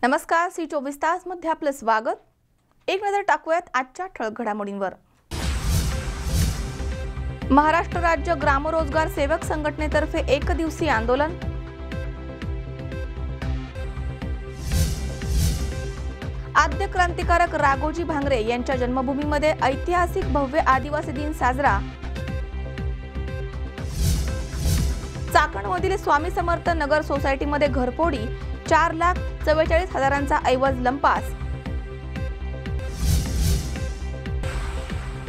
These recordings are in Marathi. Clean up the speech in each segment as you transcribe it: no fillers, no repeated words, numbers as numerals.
नमस्कार, सी 24 तास मध्ये आपलं स्वागत। एक नजर टाकूयात आजच्या ठळक घडामोडींवर। महाराष्ट्र राज्य ग्रामरोजगार सेवक संघटनेतर्फे एक दिवसीय आंदोलन। आद्य क्रांतिकारक राघोजी भांगरे यांच्या जन्मभूमीमध्ये ऐतिहासिक भव्य आदिवासी दिन साजरा। चाकणमधील स्वामी समर्थ नगर सोसायटीमध्ये घरफोडी, 4,44,000चा ऐवज लंपास।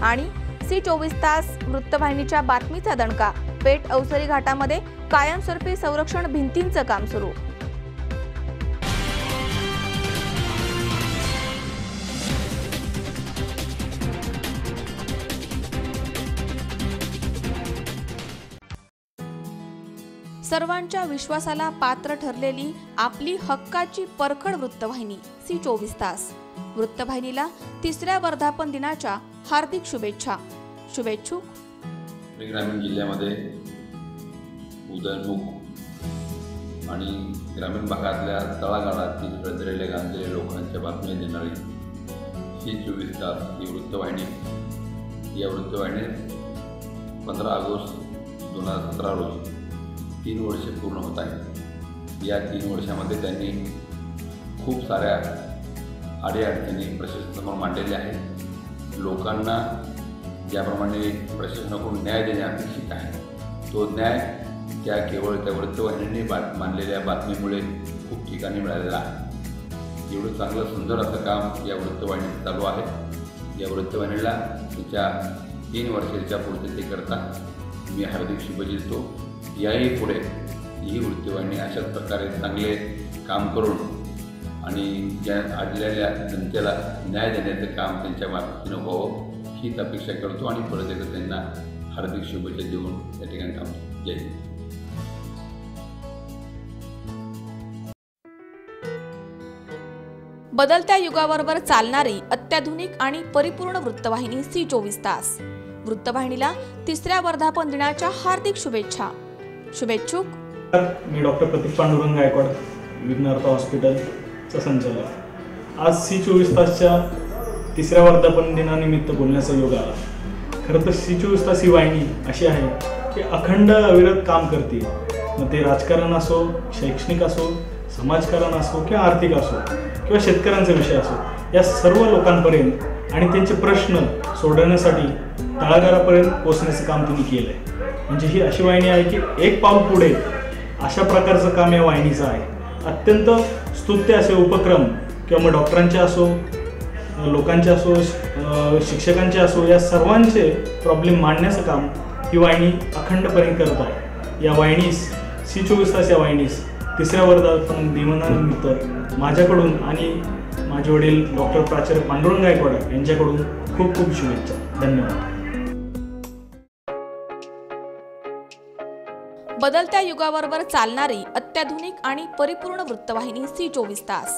आणि सी 24 तास वृत्तवाहिनीच्या बातमीचा दणका, पेठ अवसरी घाटामध्ये कायमस्वरूपी संरक्षण भिंतींचं काम सुरू। सर्वांच्या विश्वासाला पात्र ठरलेली आपली हक्काची परखड वृत्तवाहिनी सी 24 तास। वृत्तवाहिनीला तिसऱ्या वर्धापन दिनाच्या हार्दिक शुभेच्छा। शुभेच्छुक ग्रामीण जिल्ह्यामध्ये उदयनमुख आणि ग्रामीण भागातल्या तळागाळातील गरजलेल्या गांजलेल्या लोकांच्या बातम्या देणारी सी 24 तास ही वृत्तवाहिनी। या वृत्तवाहिनीत 15 ऑगस्ट 2017 रोजी 3 वर्षे पूर्ण होत आहेत। या 3 वर्षामध्ये त्यांनी खूप साऱ्या अडीअडचणी प्रशासनासमोर मांडलेल्या आहेत। लोकांना ज्याप्रमाणे प्रशासनाकडून न्याय देणे अपेक्षित आहे, तो न्याय केवळ त्या वृत्तवाहिनीने मांडलेल्या बातमीमुळे खूप ठिकाणी मिळालेला आहे। एवढं चांगलं सुंदर असं काम या वृत्तवाहिनीत चालू आहे। या वृत्तवाहिनीला तिच्या 3 वर्षाच्या पूर्ततेकरता मी हार्दिक शुभेच्छा देतो। याही पुढे ही वृत्तवाहिनी अशाच प्रकारे चांगले काम करून आणि ज्या अडलेल्या जनतेला न्याय देण्याचं काम त्यांच्या मार्फतीनं व्हावं हीच अपेक्षा करतो आणि परत एकदा त्यांना हार्दिक शुभेच्छा देऊन या ठिकाणी थांबतो। जय हिंद। बदलत्या युगाबरोबर चालणारी अत्याधुनिक आणि परिपूर्ण वृत्तवाहिनी सी 24 तास। वृत्तवाहिनीला तिसऱ्या वर्धापन दिनाच्या हार्दिक शुभेच्छा। शुभेच्छुक मी डॉक्टर प्रतीक पांडुरंग गायकवाड, विघ्नहर्ता हॉस्पिटलचा संचालक। आज सी 24 तासच्या तिसऱ्या वर्धापन दिनानिमित्त बोलण्याचा योग आला। खरं तर सी 24 तास ही वाहिनी अशी आहे की अखंड अविरत काम करते। मग ते राजकारण असो, शैक्षणिक असो, समाजकारण असो किंवा आर्थिक असो किंवा शेतकऱ्यांचा विषय असो, या सर्व लोकांपर्यंत आणि त्यांचे प्रश्न सोडवण्यासाठी तळागाळापर्यंत पोहोचण्याचं काम तिने केलं आहे। म्हणजे ही अशी वाहिनी आहे की एक पाऊल पुढे अशा प्रकारचं काम या वाहिनीचं आहे। अत्यंत स्तुत्य असे उपक्रम किंवा मग डॉक्टरांचे असो, लोकांचे असो, शिक्षकांचे असो, या सर्वांचे प्रॉब्लेम मांडण्याचं काम ही वाहिनी अखंडपणे करत आहे। या वाहिनीस सी 24 तास या वाहिनीस तिसऱ्या वर्धापन दिनानिमित्त माझ्याकडून आणि माझे वडील डॉक्टर प्राचार्य पांडुरंग गायकवाड यांच्याकडून खूप खूप शुभेच्छा। धन्यवाद। बदलत्या युगाबरोबर चालणारी अत्याधुनिक आणि परिपूर्ण वृत्तवाहिनी सी 24 तास।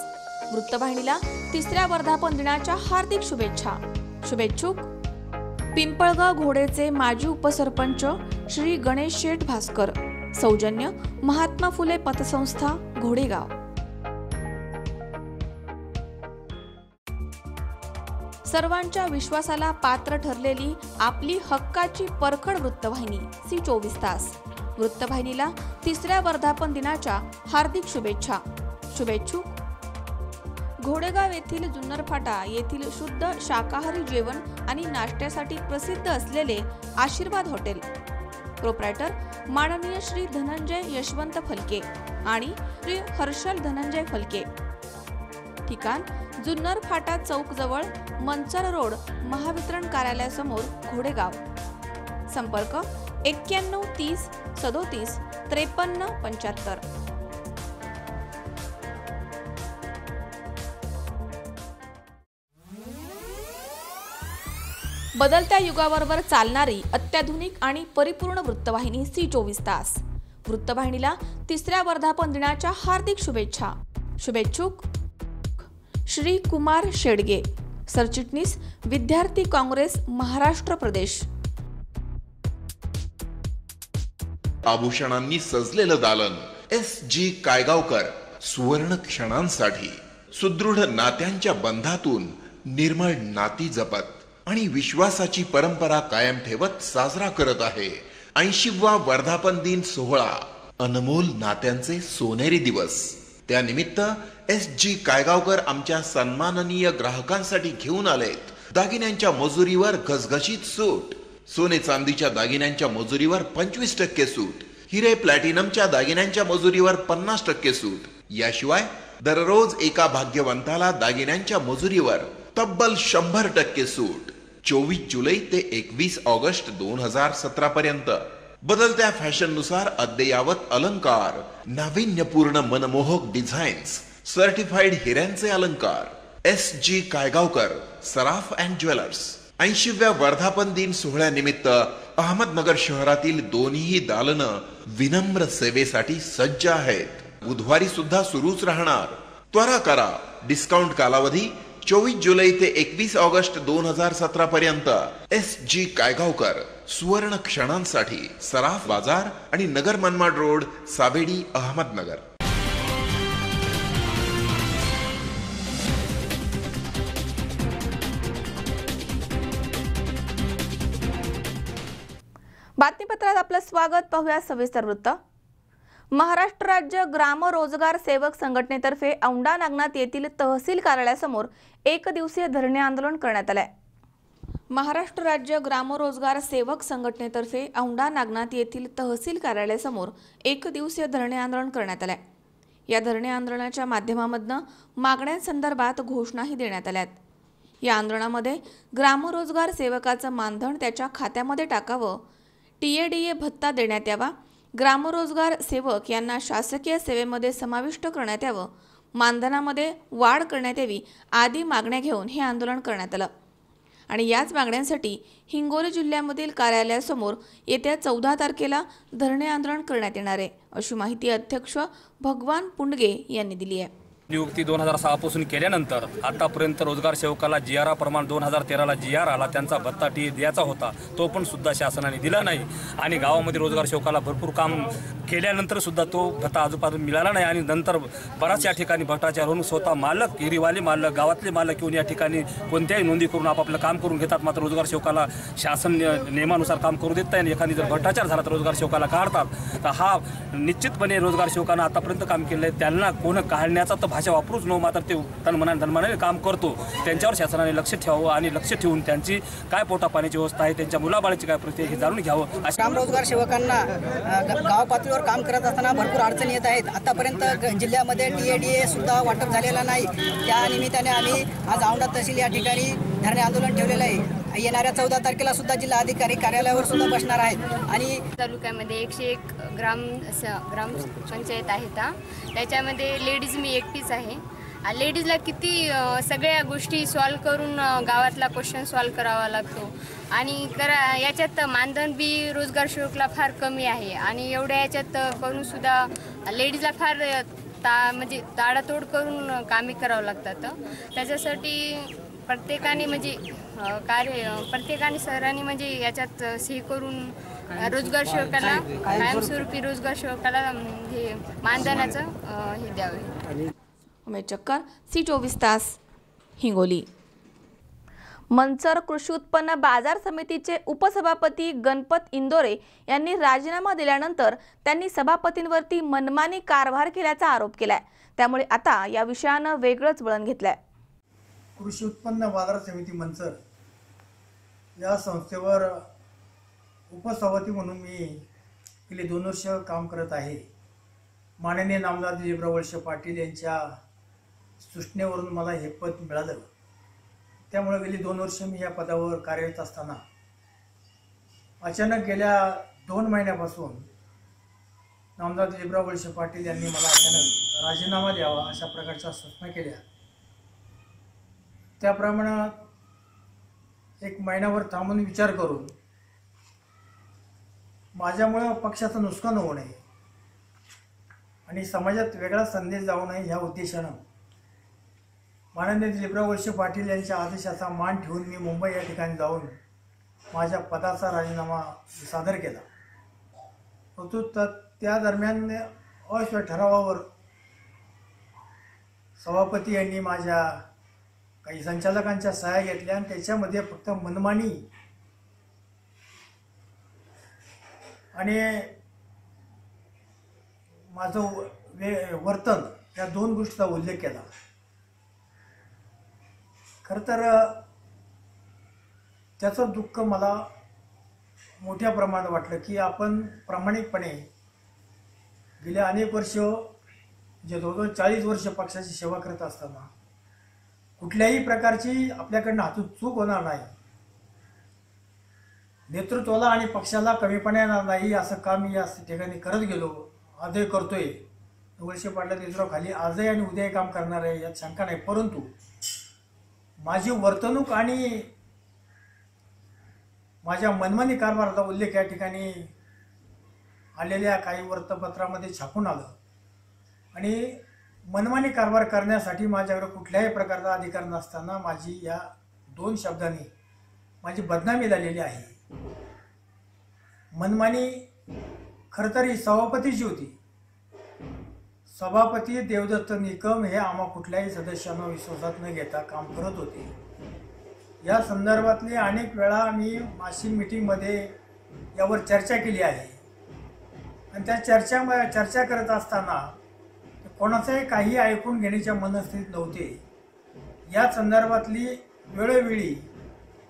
वृत्तवाहिनीला तिसऱ्या वर्धापन दिनाच्या हार्दिक शुभेच्छा। शुभेच्छुक पिंपळगाव घोडेचे माजी उपसरपंच श्री गणेश शेठ भास्कर, सौजन्य महात्मा फुले पतसंस्था, घोडेगाव। सर्वांच्या विश्वासाला पात्र ठरलेली आपली हक्काची परखड वृत्तवाहिनी सी 24 तास। वृत्तवाहिनीला तिसऱ्या वर्धापन दिनाच्या हार्दिक शुभेच्छा। शुभेच्छुक घोडेगाव येथील जुन्नर फाटा येथील शुद्ध शाकाहारी जेवण आणि नाश्त्यासाठी प्रसिद्ध असलेले आशीर्वाद हॉटेल, प्रोप्रायटर माननीय श्री धनंजय यशवंत फलके आणि श्री हर्षल धनंजय फलके। ठिकाण जुन्नर फाटा चौक जवळ मंचर रोड, महावितरण कार्यालयासमोर, घोडेगाव। संपर्क 91 30 37 53 75। बदलत्या युगाबरोबर चालणारी अत्याधुनिक आणि परिपूर्ण वृत्तवाहिनी सी 24 तास। वृत्तवाहिनीला तिसऱ्या वर्धापन दिनाच्या हार्दिक शुभेच्छा। शुभेच्छुक श्री कुमार शेडगे, सरचिटणीस विद्यार्थी काँग्रेस महाराष्ट्र प्रदेश। आभूषणांनी सजलेलं दालन, SG कायगावकर, सुवर्ण क्षणांसाठी। सुदृढ नात्यांच्या बंधातून निर्मळ नाती जपत आणि विश्वासाची परंपरा कायम ठेवत साजरा करत आहे 80वा वर्धापन दिन सोहळा. अनमोल नात्यांचे सोनेरी दिवस. त्यानिमित्त SG कायगावकर आमच्या सन्माननीय ग्राहकांसाठी घेऊन आलेत दागिन्यांच्या मजुरीवर घसघशीत सूट. सोने चांदीच्या दागिन्यांच्या मजुरीवर 25% सूट. हिरे प्लॅटिनमच्या दागिन्यांच्या मजुरीवर 50% सूट. याशिवाय दररोज एका भाग्यवंताला दागिन्यांच्या मजुरीवर तब्बल 100% सूट. 24 जुलै ते 21 ऑगस्ट 2017 पर्यंत. बदलत्या फॅशननुसार अद्ययावत अलंकार, नाविन्यपूर्ण मनमोहक डिझाईन्स, सर्टिफाईड हिऱ्यांचे अलंकार. SG Kaygaonkar Saraf and jewellers. 80व्या वर्धापन दिन सोहळ्यानिमित्त अहमदनगर शहरातील दोन्ही दालनं विनम्र सेवेसाठी सज्ज आहेत. बुधवारी सुद्धा सुरूच राहणार. त्वरा करा. डिस्काउंट कालावधी 24 जुलै ते 21 ऑगस्ट 2017 पर्यंत. SG कायगावकर. सुवर्ण क्षणांसाठी. सराफ बाजार आणि नगर मनमाड रोड, सावेडी, अहमदनगर. बातमीपत्रात आपलं स्वागत. पाहूया सविस्तर वृत्त. महाराष्ट्र राज्य ग्राम रोजगार सेवक संघटनेतर्फे औंढा नागनाथ येथील तहसील कार्यालयासमोर एक दिवसीय धरणे आंदोलन करण्यात आले. महाराष्ट्र राज्य ग्राम रोजगार सेवक संघटनेतर्फे औंढा नागनाथ येथील तहसील कार्यालयासमोर एक दिवसीय धरणे आंदोलन करण्यात आले. या धरणे आंदोलनाच्या माध्यमामधून मागण्यांसंदर्भात घोषणाही देण्यात आल्यात. या आंदोलनामध्ये ग्राम रोजगार सेवकाचं मानधन त्याच्या खात्यामध्ये टाकावं, TADA भत्ता देण्यात यावा, ग्रामरोजगार सेवक यांना शासकीय सेवेमध्ये समाविष्ट करण्यात यावं, मानधनामध्ये वाढ करण्यात यावी आदी मागण्या घेऊन हे आंदोलन करण्यात आलं. आणि याच मागण्यांसाठी हिंगोली जिल्ह्यामधील कार्यालयासमोर येत्या 14 तारखेला धरणे आंदोलन करण्यात येणार आहे, अशी माहिती अध्यक्ष भगवान पुंडगे यांनी दिली आहे. नियुक्ती 2006 पासून केल्यानंतर आतापर्यंत रोजगार सेवकाला GR प्रमाण 2013ला GR आला. त्यांचा भत्ता द्यायचा होता, तो पण सुद्धा शासनाने दिला नाही. आणि गावामध्ये रोजगार सेवकाला भरपूर काम केल्यानंतर सुद्धा तो भत्ता अजून मिळाला नाही. आणि नंतर बऱ्याच या ठिकाणी भ्रष्टाचार होऊन स्वतः मालक, हिरीवाले मालक, गावातले मालक येऊन या ठिकाणी कोणत्याही नोंदी करून आपापलं काम करून घेतात. मात्र रोजगार सेवकाला शासन नियमानुसार काम करू देत नाही. एखादी जर भ्रष्टाचार झाला तर रोजगार सेवकाला काढतात. तर हा निश्चितपणे रोजगार सेवकांना आतापर्यंत काम केलं आहे. त्यांना कोण काढण्याचा तर भाषा वापरूच नो, मात्र ते धनमानाने काम करतो. त्यांच्यावर शासनाने लक्ष ठेवावं आणि लक्ष ठेवून त्यांची काय पोटा पाण्याची व्यवस्था आहे, त्यांच्या मुलाबाळाची काय परिस्थिती हे जाणून घ्यावं. ग्राम रोजगार सेवकांना गाव पातळीवर काम करत असताना भरपूर अडचणी येत आहेत. आतापर्यंत जिल्ह्यामध्ये TADA सुद्धा वाटप झालेला नाही. त्या निमित्ताने आम्ही आज औंढा तहसील या ठिकाणी धरणे आंदोलन ठेवलेलं आहे. येणाऱ्या 14 तारखेला सुद्धा जिल्हाधिकारी कार्यालयावर सुद्धा बसणार आहेत. आणि तालुक्यामध्ये 101 ग्रामपंचायत आहेत. त्याच्यामध्ये लेडीज मी एकटीच आहे. लेडीजला किती सगळ्या गोष्टी सॉल्व करून गावातला क्वेश्चन सॉल्व करावा लागतो. आणि याच्यात मानधन बी रोजगार सेवकला फार कमी आहे. आणि एवढ्या याच्यात करून सुद्धा लेडीजला फार म्हणजे ताडातोड करून कामे करावं लागतात. त्याच्यासाठी प्रत्येकाने म्हणजे प्रत्येकाने सरांनी म्हणजे याच्यात सही करून रोजगार सेवकाला कायमस्वरूपी रोजगार सेवकाला हे मानधनाचं हे द्यावे. उमेश चक्कर, C24 तास, हिंगोली. मंचर कृषी उत्पन्न बाजार समितीचे उपसभापती गणपत इंदोरे यांनी राजीनामा दिल्यानंतर त्यांनी सभापतींवरती मनमानी कारभार केल्याचा आरोप केलाय. त्यामुळे आता या विषयानं वेगळंच वळण घेतलंय. कृषी उत्पन्न बाजार समिती मंचर या संस्थेवर उपसभापती म्हणून मी गेली 2 वर्ष काम करत आहे. माननीय नामदार दिलीपराव वळसे पाटील यांच्या सूचनेवरून मला हे पद मिळालं. त्यामुळे गेली 2 वर्ष मी या पदावर कार्यरत असताना अचानक गेल्या 2 महिन्यापासून नामदार दिलीपराव वळसे पाटील यांनी मला अचानक राजीनामा द्यावा अशा प्रकारच्या सूचना केल्या. त्याप्रमाणे 1 महिनाभर थांबून विचार करून माझ्यामुळे पक्षाचं नुकसान होऊ नये आणि समाजात वेगळा संदेश जाऊ नये ह्या उद्देशानं माननीय दिलीपराव वळसे पाटील यांच्या आदेशाचा मान ठेवून मी मुंबई या ठिकाणी जाऊन माझ्या पदाचा राजीनामा सादर केला. परंतु त्या दरम्यान अश्व ठरावावर सभापती यांनी माझ्या काही संचालकांच्या सहाय्या घेतल्या आणि त्याच्यामध्ये फक्त मनमानी आणि माझं वर्तन या दोन गोष्टीचा उल्लेख केला. खरं तर त्याचं दुःख मला मोठ्या प्रमाणात वाटलं की आपण प्रामाणिकपणे गेले अनेक वर्ष जे जवळजवळ 40 वर्ष पक्षाची सेवा करत असताना कुठल्याही प्रकारची आपल्याकडनं हातून चूक होणार नाही, नेतृत्वाला आणि पक्षाला कमीपणा येणार नाही असं काम मी या ठिकाणी करत गेलो, आजही करतोय. वळसे पाटला नेतृत्वाखाली आजही आणि उद्याही काम करणार आहे यात शंका नाही. परंतु माझी वर्तणूक आणि माझ्या मनमानी कारभाराचा उल्लेख या ठिकाणी आलेल्या काही वृत्तपत्रामध्ये छापून आलं आणि मनमानी कारभार करण्यासाठी माझ्याकडे कुठल्याही प्रकारचा अधिकार नसताना माझी या दोन शब्दांनी माझी बदनामी झालेली आहे. मनमानी खरं तर ही सभापतीची होती. सभापती देवदत्त निकम हे आम्हा कुठल्याही सदस्यांना विश्वासात न घेता काम करत होते. या संदर्भातली अनेक वेळा मी मासिक मीटिंगमध्ये यावर चर्चा केली आहे आणि त्या चर्चा करत असताना कोणाचंही काही ऐकून घेण्याच्या मनस्थितीत नव्हते. या संदर्भातली वेळोवेळी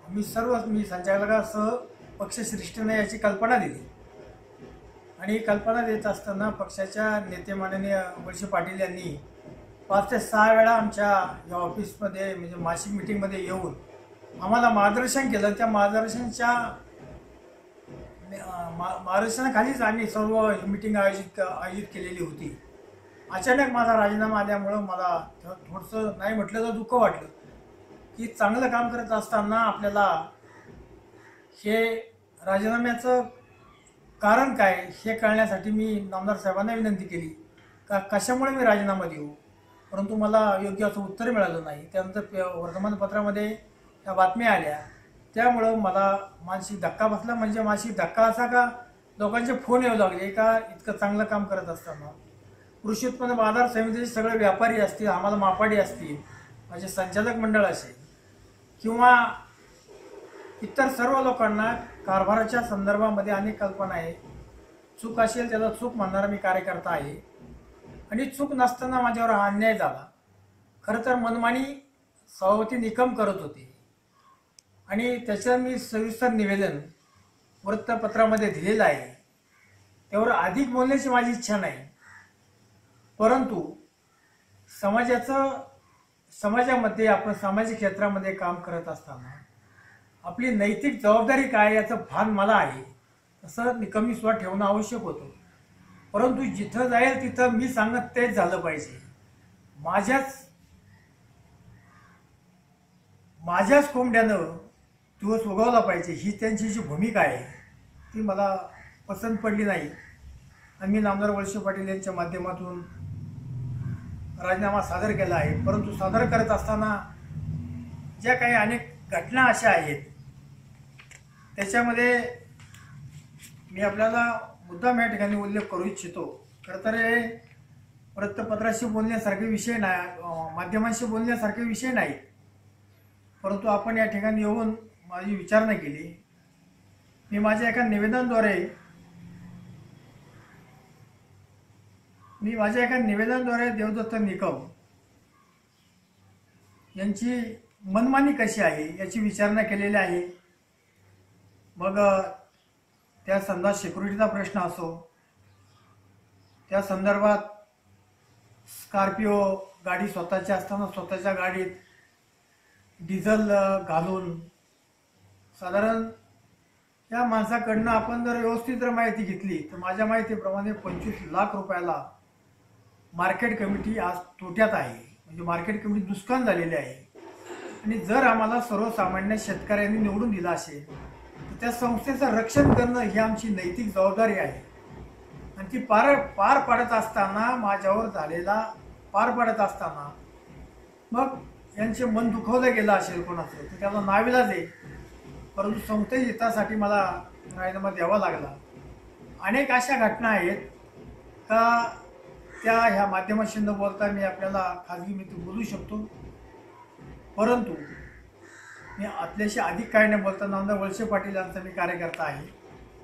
मी संचालकासह पक्षश्रेष्ठीने याची कल्पना दिली आणि कल्पना देत असताना पक्षाच्या नेते माननीय वळसे पाटील यांनी 5 ते 6 वेळा आमच्या या ऑफिसमध्ये म्हणजे मासिक मीटिंगमध्ये येऊन आम्हाला मार्गदर्शन केलं. त्या मार्गदर्शनाखालीच आम्ही सर्व मीटिंग आयोजित केलेली होती. अचानक माझा राजीनामा आल्यामुळं मला थोडंसं नाही म्हटलं तर दुःख वाटलं की चांगलं काम करत असताना आपल्याला हे राजीनाम्याचं कारण काय हे कळण्यासाठी मी नामदार साहेबांना विनंती केली का कशामुळे मी राजीनामा देऊ, परंतु मला योग्य असं उत्तर मिळालं नाही. त्यानंतर वर्तमानपत्रामध्ये त्या बातम्या आल्या, त्यामुळं मला मानसिक धक्का बसला. म्हणजे मानसिक धक्का असा का लोकांचे फोन येऊ लागले का इतकं चांगलं काम करत असताना कृषी उत्पन्न बाजार समितीचे सगळे व्यापारी असतील, आम्हाला मापाडी असतील, माझे संचालक मंडळ असेल किंवा इतर सर्व लोकांना कारभाराच्या संदर्भामध्ये अनेक कल्पना आहे. चूक असेल त्याला चूक म्हणणारा मी कार्यकर्ता आहे आणि चूक नसताना माझ्यावर हा अन्याय झाला. खरं तर मनमानी सभापती निकम करत होते आणि त्याचं मी सविस्तर निवेदन वृत्तपत्रामध्ये दिलेलं आहे. त्यावर अधिक बोलण्याची माझी इच्छा नाही, परंतु समाजामध्ये आपण सामाजिक क्षेत्रामध्ये काम करत असताना आपली नैतिक जबाबदारी काय याचं भान मला आहे. तसं निकमी स्वतः ठेवणं आवश्यक होतं, परंतु जिथं जाईल तिथं मी सांगत तेच झालं पाहिजे. माझ्याच कोंबड्यानं दिवस उगवला पाहिजे ही त्यांची जी भूमिका आहे ती मला पसंत पडली नाही आणि मी नामदार वळसे पाटील यांच्या माध्यमातून राजीनामा सादर केला आहे. परंतु सादर करत असताना ज्या काही अनेक घटना अशा आहेत त्याच्यामध्ये मी आपल्याला मुद्दाम या ठिकाणी उल्लेख करू इच्छितो. खरं तर हे वृत्तपत्राशी बोलण्यासारखे विषय नाही, माध्यमांशी बोलण्यासारखे विषय नाही, परंतु आपण या ठिकाणी येऊन माझी विचारणा केली. मी माझ्या एका निवेदनाद्वारे देवदत्त निकम यांची मनमानी कशी आहे याची विचारणा केलेली आहे. मग त्या संदर्भात सिक्युरिटीचा प्रश्न असो, त्या संदर्भात स्कॉर्पिओ गाडी स्वतःची असताना स्वतःच्या गाडीत डिझेल घालून साधारण या माणसाकडनं आपण जर व्यवस्थित जर माहिती घेतली तर माझ्या माहितीप्रमाणे 25 लाख रुपयाला मार्केट कमिटी आज तोट्यात आहे. म्हणजे मार्केट कमिटी नुकसान झालेली आहे आणि जर आम्हाला सर्वसामान्य शेतकऱ्यांनी निवडून दिला असेल तर त्या संस्थेचं रक्षण करणं ही आमची नैतिक जबाबदारी आहे आणि ती पार पाडत असताना मग यांचे मन दुखवलं गेलं असेल कोणाचं तर त्याला नाविलाज आहे. परंतु संस्थेच्या हितासाठी मला राजीनामा द्यावा लागला. अनेक अशा घटना आहेत का ह्या माध्यमाशी न बोलता मी आपल्याला खाजगी मी बोलू शकतो, परंतु मी आपल्याशी अधिक काय न बोलता नामदार वळसे पाटील यांचा मी कार्यकर्ता आहे.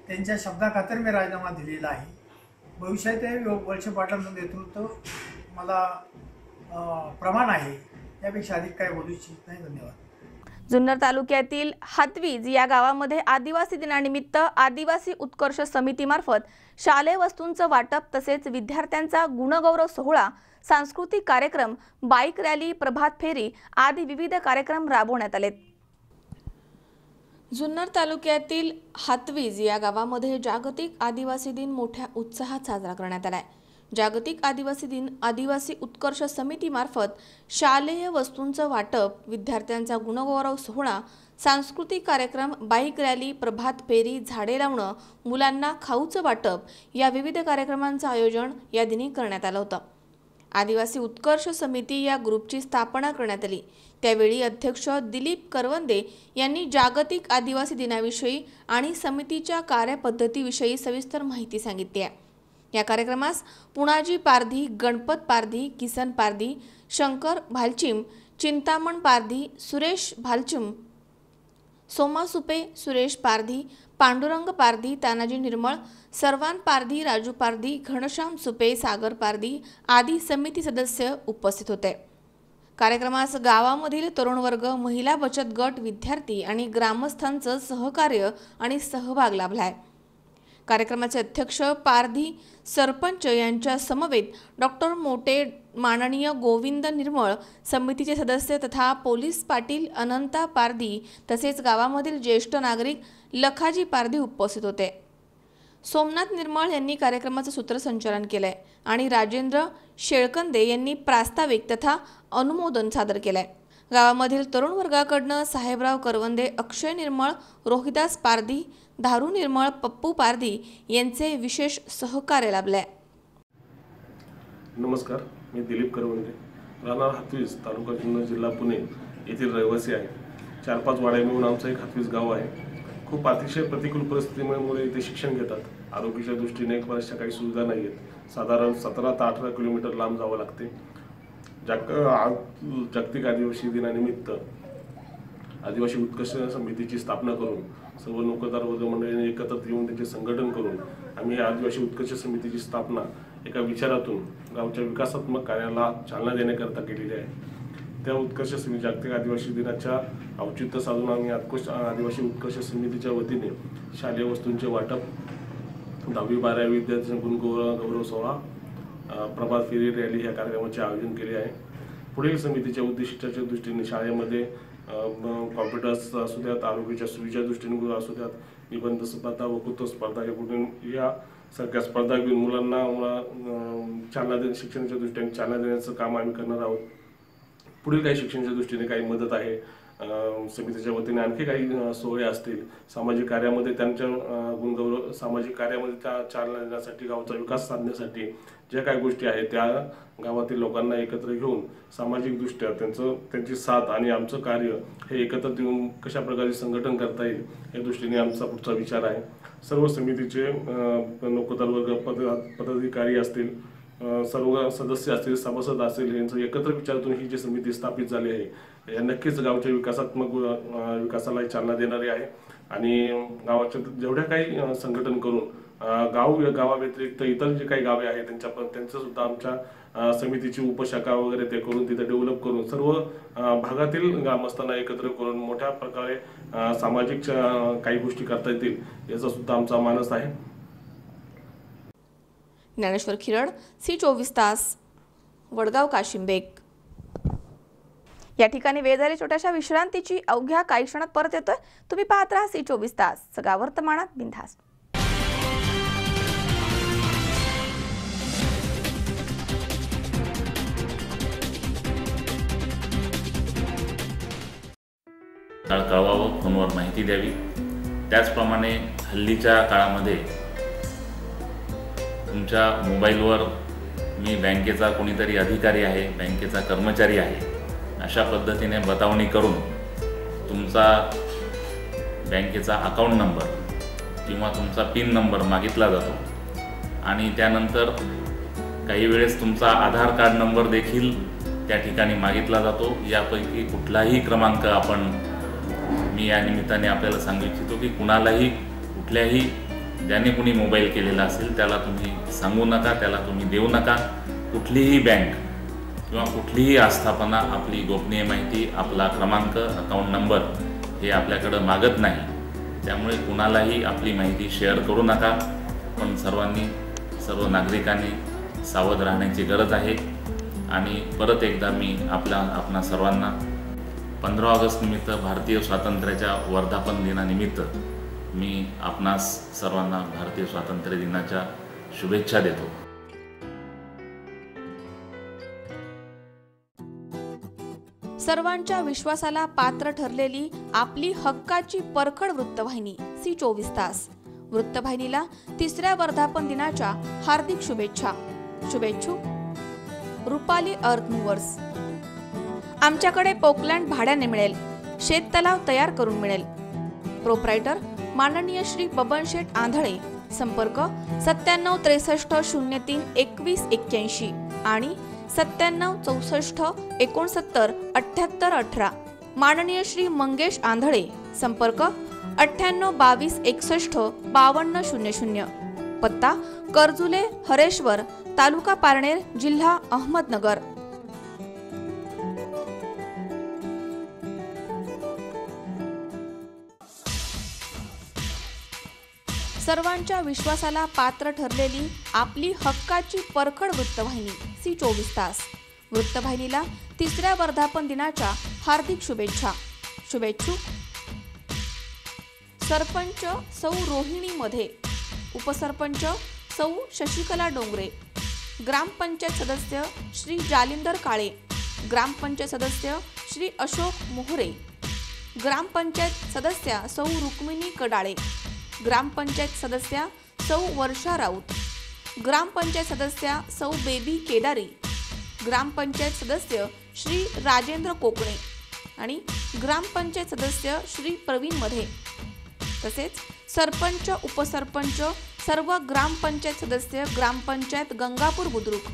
त्यांच्या शब्दाखातर मी राजीनामा दिलेला आहे. भविष्यात वळसे पाटलांचं नेतृत्व मला प्रमाण आहे, यापेक्षा अधिक काय बोलू इच्छित नाही. धन्यवाद. जुन्नर तालुक्यातील हातवीज या गावामध्ये आदिवासी दिनानिमित्त आदिवासी उत्कर्ष समितीमार्फत शालेय वस्तूंचं वाटप तसेच विद्यार्थ्यांचा गुणगौरव सोहळा, सांस्कृतिक कार्यक्रम, बाईक रॅली, प्रभात फेरी आदी विविध कार्यक्रम राबवण्यात आले. जुन्नर तालुक्यातील हातवीज या गावामध्ये जागतिक आदिवासी दिन मोठ्या उत्साहात साजरा करण्यात आला. जागतिक आदिवासी दिन आदिवासी उत्कर्ष समितीमार्फत शालेय वस्तूंचं वाटप, विद्यार्थ्यांचा गुणगौरव सोहळा, सांस्कृतिक कार्यक्रम, बाईक रॅली, प्रभात फेरी, झाडे लावणं, मुलांना खाऊचं वाटप या विविध कार्यक्रमांचं आयोजन या दिनी करण्यात आलं होतं. आदिवासी उत्कर्ष समिती या ग्रुपची स्थापना करण्यात आली. त्यावेळी अध्यक्ष दिलीप करवंदे यांनी जागतिक आदिवासी दिनाविषयी आणि समितीच्या कार्यपद्धतीविषयी सविस्तर माहिती सांगितली आहे. या कार्यक्रमास पुणाजी पारधी, गणपत पारधी, किसन पारधी, शंकर भालचिम, चिंतामण पारधी, सुरेश भालचिम, सोमा सुपे, सुरेश पारधी, पांडुरंग पारधी, तानाजी निर्मळ, सर्वान पारधी, राजू पारधी, घनश्याम सुपे, सागर पारधी आदी समिती सदस्य उपस्थित होते. कार्यक्रमास गावामधील तरुण वर्ग, महिला बचत गट, विद्यार्थी आणि ग्रामस्थांचं सहकार्य आणि सहभाग लाभलाय. कार्यक्रमाचे अध्यक्ष पारधी सरपंच यांच्या समवेत डॉक्टर मोटे, माननीय गोविंद निर्मळ, समितीचे सदस्य तथा पोलीस पाटील अनंता पारधी तसेच गावामधील ज्येष्ठ नागरिक लखाजी पारधी उपस्थित होते. सोमनाथ निर्मळ यांनी कार्यक्रमाचं सूत्रसंचालन केलंय आणि राजेंद्र शेळकंदे यांनी प्रास्ताविक तथा अनुमोदन सादर केलंय. गावामधील तरुण वर्गाकडनं साहेबराव करवंदे, अक्षय निर्मळ, रोहिदास पारधी, धारू निर्मळ, पप्पू पारधी यांचे विशेष सहकार्य लाभले. नमस्कार, मी दिलीप करवंदे, राहणार हातवीज, तालुका जुन्नर, जिल्हा पुणे येथील रहिवासी आहे. 4-5 वाड्या मिळून आमचं एक हातवीज गाव आहे. खूप अतिशय प्रतिकूल परिस्थितीमुळे मुले इथे शिक्षण घेतात. आरोग्याच्या दृष्टीने बऱ्याचशा काही सुविधा नाही आहेत. साधारण 17 ते 18 किलोमीटर लांब जावं लागते. जागतिक आदिवासी दिनानिमित्त आदिवासी उत्कर्ष समितीची स्थापना करून सर्व नोकरदार वर्ग मंडळींनी एकत्र येऊन त्याचे संघटन करून आम्ही आदिवासी उत्कर्ष समितीची स्थापना एका विचारातून गावच्या विकासात्मक कार्याला चालना देण्याकरता केलेली आहे. त्या उत्कर्ष समिती जागतिक आदिवासी दिनाच्या औचित्य साधून आम्ही आदिवासी उत्कर्ष समितीच्या वतीने शालेय वस्तूंचे वाटप, 10वी-12वी विद्यार्थ्यांचा गुणगौरव सोहळा, प्रभात फेरी, रॅली या कार्यक्रमाचे आयोजन केले आहे. पुढील समितीच्या उद्दिष्टाच्या दृष्टीने शाळेमध्ये कॉम्प्युटर्स असू द्यात, आरोग्याच्या सुविधा दृष्टीने असू द्यात, निबंध स्पर्धा, वक्तृत्व स्पर्धा या सारख्या स्पर्धा घेऊन मुलांना चालना शिक्षणाच्या दृष्टीने चालना देण्याचं काम आम्ही करणार आहोत. पुढील काही शिक्षणाच्या दृष्टीने काही मदत आहे. समितीच्या वतीने आणखी काही सोहळे असतील, सामाजिक कार्यामध्ये त्यांच्या गुणगौरव, सामाजिक कार्यामध्ये त्या चालना देण्यासाठी, गावचा विकास साधण्यासाठी ज्या काही गोष्टी आहेत त्या गावातील लोकांना एकत्र घेऊन सामाजिकदृष्ट्या त्यांची साथ आणि आमचं कार्य हे एकत्र येऊन कशा प्रकारे संघटन करता येईल या दृष्टीने आमचा पुढचा विचार आहे. सर्व समितीचे नोकरदार वर्ग, पदाधिकारी असतील, सर्व सदस्य असतील, सभासद असतील यांचं एकत्र विचारातून ही जी समिती स्थापित झाली आहे या नक्कीच गावच्या विकासाला चालना देणारी आहे. आणि गावाच्या जेवढ्या काही संघटन करून गावाव्यतिरिक्त इतर जे काही गावे आहेत त्यांचं सुद्धा आमच्या समितीची उपशाखा वगैरे ते करून तिथे डेव्हलप करून सर्व भागातील ग्रामस्थांना एकत्र करून मोठ्या प्रकारे सामाजिक काही गोष्टी करता येतील याचा सुद्धा आमचा मानस आहे. ज्ञानेश्वर खिरड, C24 तास, वडगाव काशिंबेक. या ठिकाणी वेळ झाली छोट्याशा विश्रांतीची. अवघ्या काही क्षणात परत येतोय. तुम्ही पाहत राहा C24 तास, सगळा वर्तमानात बिनधास्त. कळवावं, फोनवर माहिती द्यावी. त्याचप्रमाणे हल्लीच्या काळामध्ये तुमच्या मोबाईलवर मी बँकेचा कोणीतरी अधिकारी आहे, बँकेचा कर्मचारी आहे अशा पद्धतीने बतावणी करून तुमचा बँकेचा अकाउंट नंबर किंवा तुमचा पिन नंबर मागितला जातो आणि त्यानंतर काही वेळेस तुमचा आधार कार्ड नंबर देखील त्या ठिकाणी मागितला जातो. यापैकी कुठलाही क्रमांक मी या निमित्ताने आपल्याला सांगू इच्छितो की कुठल्याही ज्याने कुणी मोबाईल केलेला असेल त्याला तुम्ही सांगू नका, त्याला तुम्ही देऊ नका. कुठलीही बँक किंवा कुठलीही आस्थापना आपली गोपनीय माहिती, आपला क्रमांक, अकाउंट नंबर हे आपल्याकडं मागत नाही. त्यामुळे कुणालाही आपली माहिती शेअर करू नका. पण सर्व नागरिकांनी सावध राहण्याची गरज आहे. आणि परत एकदा मी आपणा सर्वांना 15 ऑगस्ट निमित्त, भारतीय स्वातंत्र्याच्या वर्धापन दिनानिमित्त मी आपणास सर्वांना भारतीय स्वातंत्र्य दिनाच्या शुभेच्छा देतो. सर्वांच्या विश्वासाला पात्र ठरलेली आपली हक्काची परखड वृत्तवाहिनी सी24 तास. वृत्तवाहिनीला 3ऱ्या वर्धापन दिनाच्या हार्दिक शुभेच्छा. शुभेच्छुक रुपाली अर्थ मूव्हर्स. आमच्याकडे पोकलँड भाड्याने मिळेल, शेततलाव तयार करून मिळेल. प्रोप्रायटर माननीय श्री बबन शेठ आंधळे. संपर्क 97 63 03 21 81 आणि 97 64 69 78 18. माननीय श्री मंगेश आंधळे. संपर्क 98 22 61 52 00. पत्ता करजुले हरेश्वर, तालुका पारनेर, जिल्हा अहमदनगर. सर्वांच्या विश्वासाला पात्र ठरलेली आपली हक्काची परखड वृत्तवाहिनी सी24 तास. वृत्तवाहिनीला 3ऱ्या वर्धापन दिनाच्या हार्दिक शुभेच्छा. शुभेच्छुक सरपंच सौ रोहिणी मध्ये, उपसरपंच सौ शशिकला डोंगरे, ग्रामपंचायत सदस्य श्री जालिंदर काळे, ग्रामपंचायत सदस्य श्री अशोक मोहरे, ग्रामपंचायत सदस्या सौ रुक्मिणी कडाळे, ग्रामपंचायत सदस्या सौ वर्षा राऊत, ग्रामपंचायत सदस्या सौ बेबी केदारी, ग्रामपंचायत सदस्य श्री राजेंद्र कोकणे आणि ग्रामपंचायत सदस्य श्री प्रवीण मध्ये. तसेच सरपंच, उपसरपंच, सर्व ग्रामपंचायत सदस्य, ग्रामपंचायत गंगापूर बुद्रुक,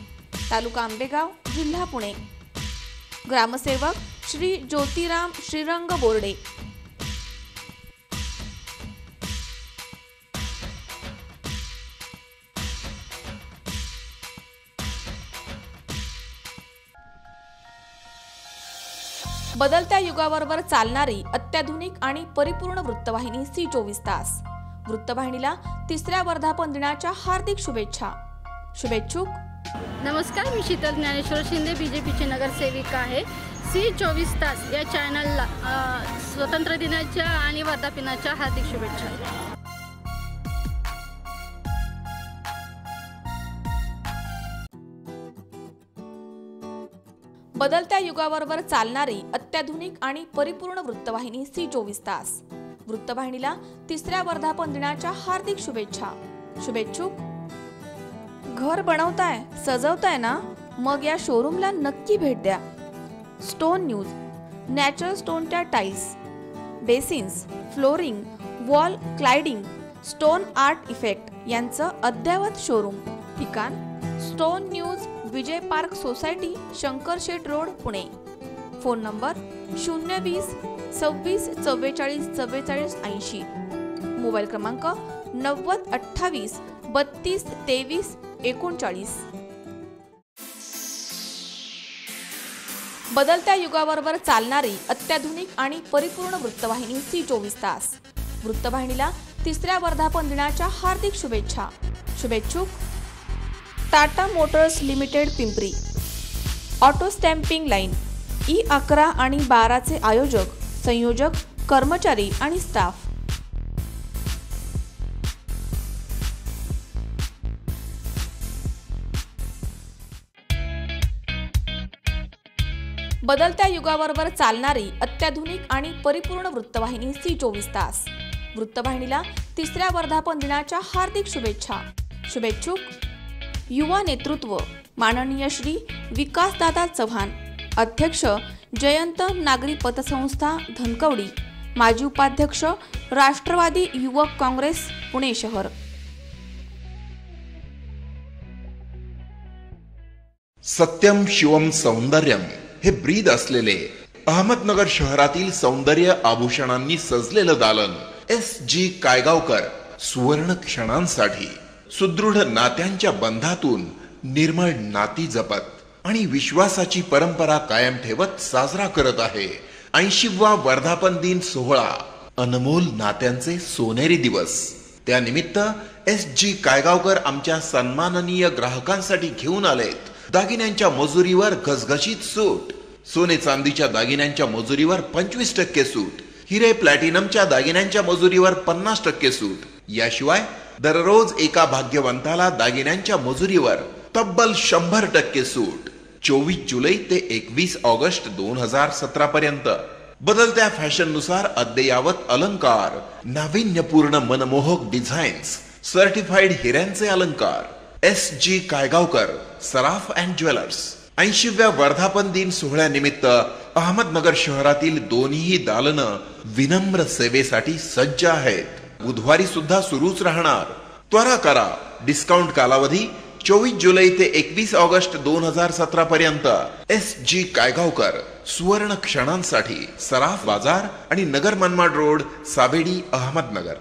तालुका आंबेगाव, जिल्हा पुणे. ग्रामसेवक श्री ज्योतिराम श्रीरंग बोर्डे. बदलत्या युगाबरोबर चालणारी अत्याधुनिक आणि परिपूर्ण वृत्तवाहिनी सी24 तास. वृत्तवाहिनीला 3ऱ्या वर्धापन दिनाच्या हार्दिक शुभेच्छा. शुभेच्छुक नमस्कार, मी शीतल ज्ञानेश्वर शिंदे, बीजेपीची नगरसेविका आहे. सी24 तास या चॅनलला स्वातंत्र्य दिनाच्या आणि वर्धापनाच्या हार्दिक शुभेच्छा. बदलत्या युगाबरोबर चालणारी अत्याधुनिक आणि परिपूर्ण वृत्तवाहिनी सी24 तास. वृत्तवाहिनीला 3ऱ्या वर्धापन दिनाच्या हार्दिक शुभेच्छा. शुभेच्छुक घर बनवताय, सजवताय ना, मग या शोरूमला नक्की भेट द्या. Stone news. नॅचरल स्टोनच्या tiles, basins, flooring, wall cladding, stone art effect यांचं अद्ययावत शोरूम. ठिकाण stone news, Vijay park society, Shankarsheth road, Pune. Phone number 020 26 44 44 80. Mobile क्रमांक 90 28 32 23 39. बदलत्या युगाबरोबर चालणारी अत्याधुनिक आणि परिपूर्ण वृत्तवाहिनी सी24 तास. वृत्तवाहिनीला 3ऱ्या वर्धापन दिनाच्या हार्दिक शुभेच्छा. शुभेच्छुक Tata motors limited Pimpri. Auto stamping line E11 आणि 12 आयोजक, संयोजक, कर्मचारी आणि स्टाफ. बदलत्या युगाबरोबर चालणारी अत्याधुनिक आणि परिपूर्ण वृत्तवाहिनी सी24 तास. वृत्तवाहिनीला 3ऱ्या वर्धापन दिनाच्या हार्दिक शुभेच्छा. शुभेच्छुक युवा नेतृत्व माननीय श्री विकासदादा चव्हाण, अध्यक्ष जयंत नागरी पतसंस्था धनकवडी, माजी उपाध्यक्ष राष्ट्रवादी युवक काँग्रेस पुणे शहर. सत्यम शिवम सौंदर्यम हे ब्रीद असलेले अहमदनगर शहरातील सौंदर्य आभूषणांनी सजलेलं दालन SG कायगावकर सुवर्ण क्षणांसाठी सुदृढ नात्यांच्या बंधातून निर्मळ नाती जपत आणि विश्वासाची परंपरा कायम ठेवत साजरा करत आहे 80वा वर्धापन दिन सोहळा. अनमोल नात्यांचे सोनेरी दिवस. त्यानिमित्त SG कायगावकर आमच्या सन्माननीय ग्राहकांसाठी घेऊन आलेत दागिन्यांच्या मजुरीवर घसघशीत सूट. सोने चांदीच्या दागिन्यांच्या मजुरीवर 25% सूट. हिरे प्लॅटिनमच्या दागिन्यांच्या मजुरीवर 50% सूट. याशिवाय दररोज एका भाग्यवंताला दागिन्यांच्या मजुरीवर तब्बल 100% सूट. 24 जुलै ते 21 ऑगस्ट 2017 पर्यंत बदलत्या फॅशननुसार अद्ययावत अलंकार, नाविन्यपूर्ण मनमोहक डिझाईन्स, सर्टिफाईड हिऱ्यांचे अलंकार. SG Kaygaonkar Saraf and jewellers. 80व्या वर्धापन दिन सोहळ्यानिमित्त अहमदनगर शहरातील दोन्ही दालनं विनम्र सेवेसाठी सज्ज आहेत. बुधवारी सुद्धा सुरूच राहणार. त्वरा करा. डिस्काउंट कालावधी 24 जुलै ते 21 ऑगस्ट 2017 पर्यंत. SG कायगावकर सुवर्ण क्षणांसाठी सराफ बाजार आणि नगर मनमाड रोड, सावेडी, अहमदनगर.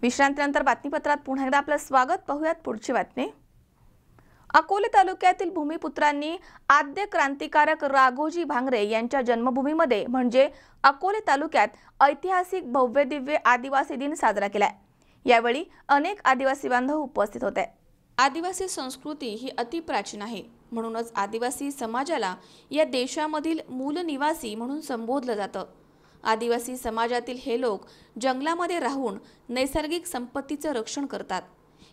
विश्रांतीनंतर बातमीपत्रात पुन्हा एकदा आपलं स्वागत. पाहूयात पुढची बातमी. अकोले तालुक्यातील भूमिपुत्रांनी आद्य क्रांतिकारक राघोजी भांगरे यांच्या जन्मभूमीमध्ये म्हणजे अकोले तालुक्यात ऐतिहासिक भव्य दिव्य आदिवासी दिन साजरा केलाय. यावेळी अनेक आदिवासी बांधव उपस्थित होते. आदिवासी संस्कृती ही अति प्राचीन आहे, म्हणूनच आदिवासी समाजाला या देशामधील मूल निवासी म्हणून संबोधलं जातं. आदिवासी समाजातील हे लोक जंगलामध्ये राहून नैसर्गिक संपत्तीचं रक्षण करतात.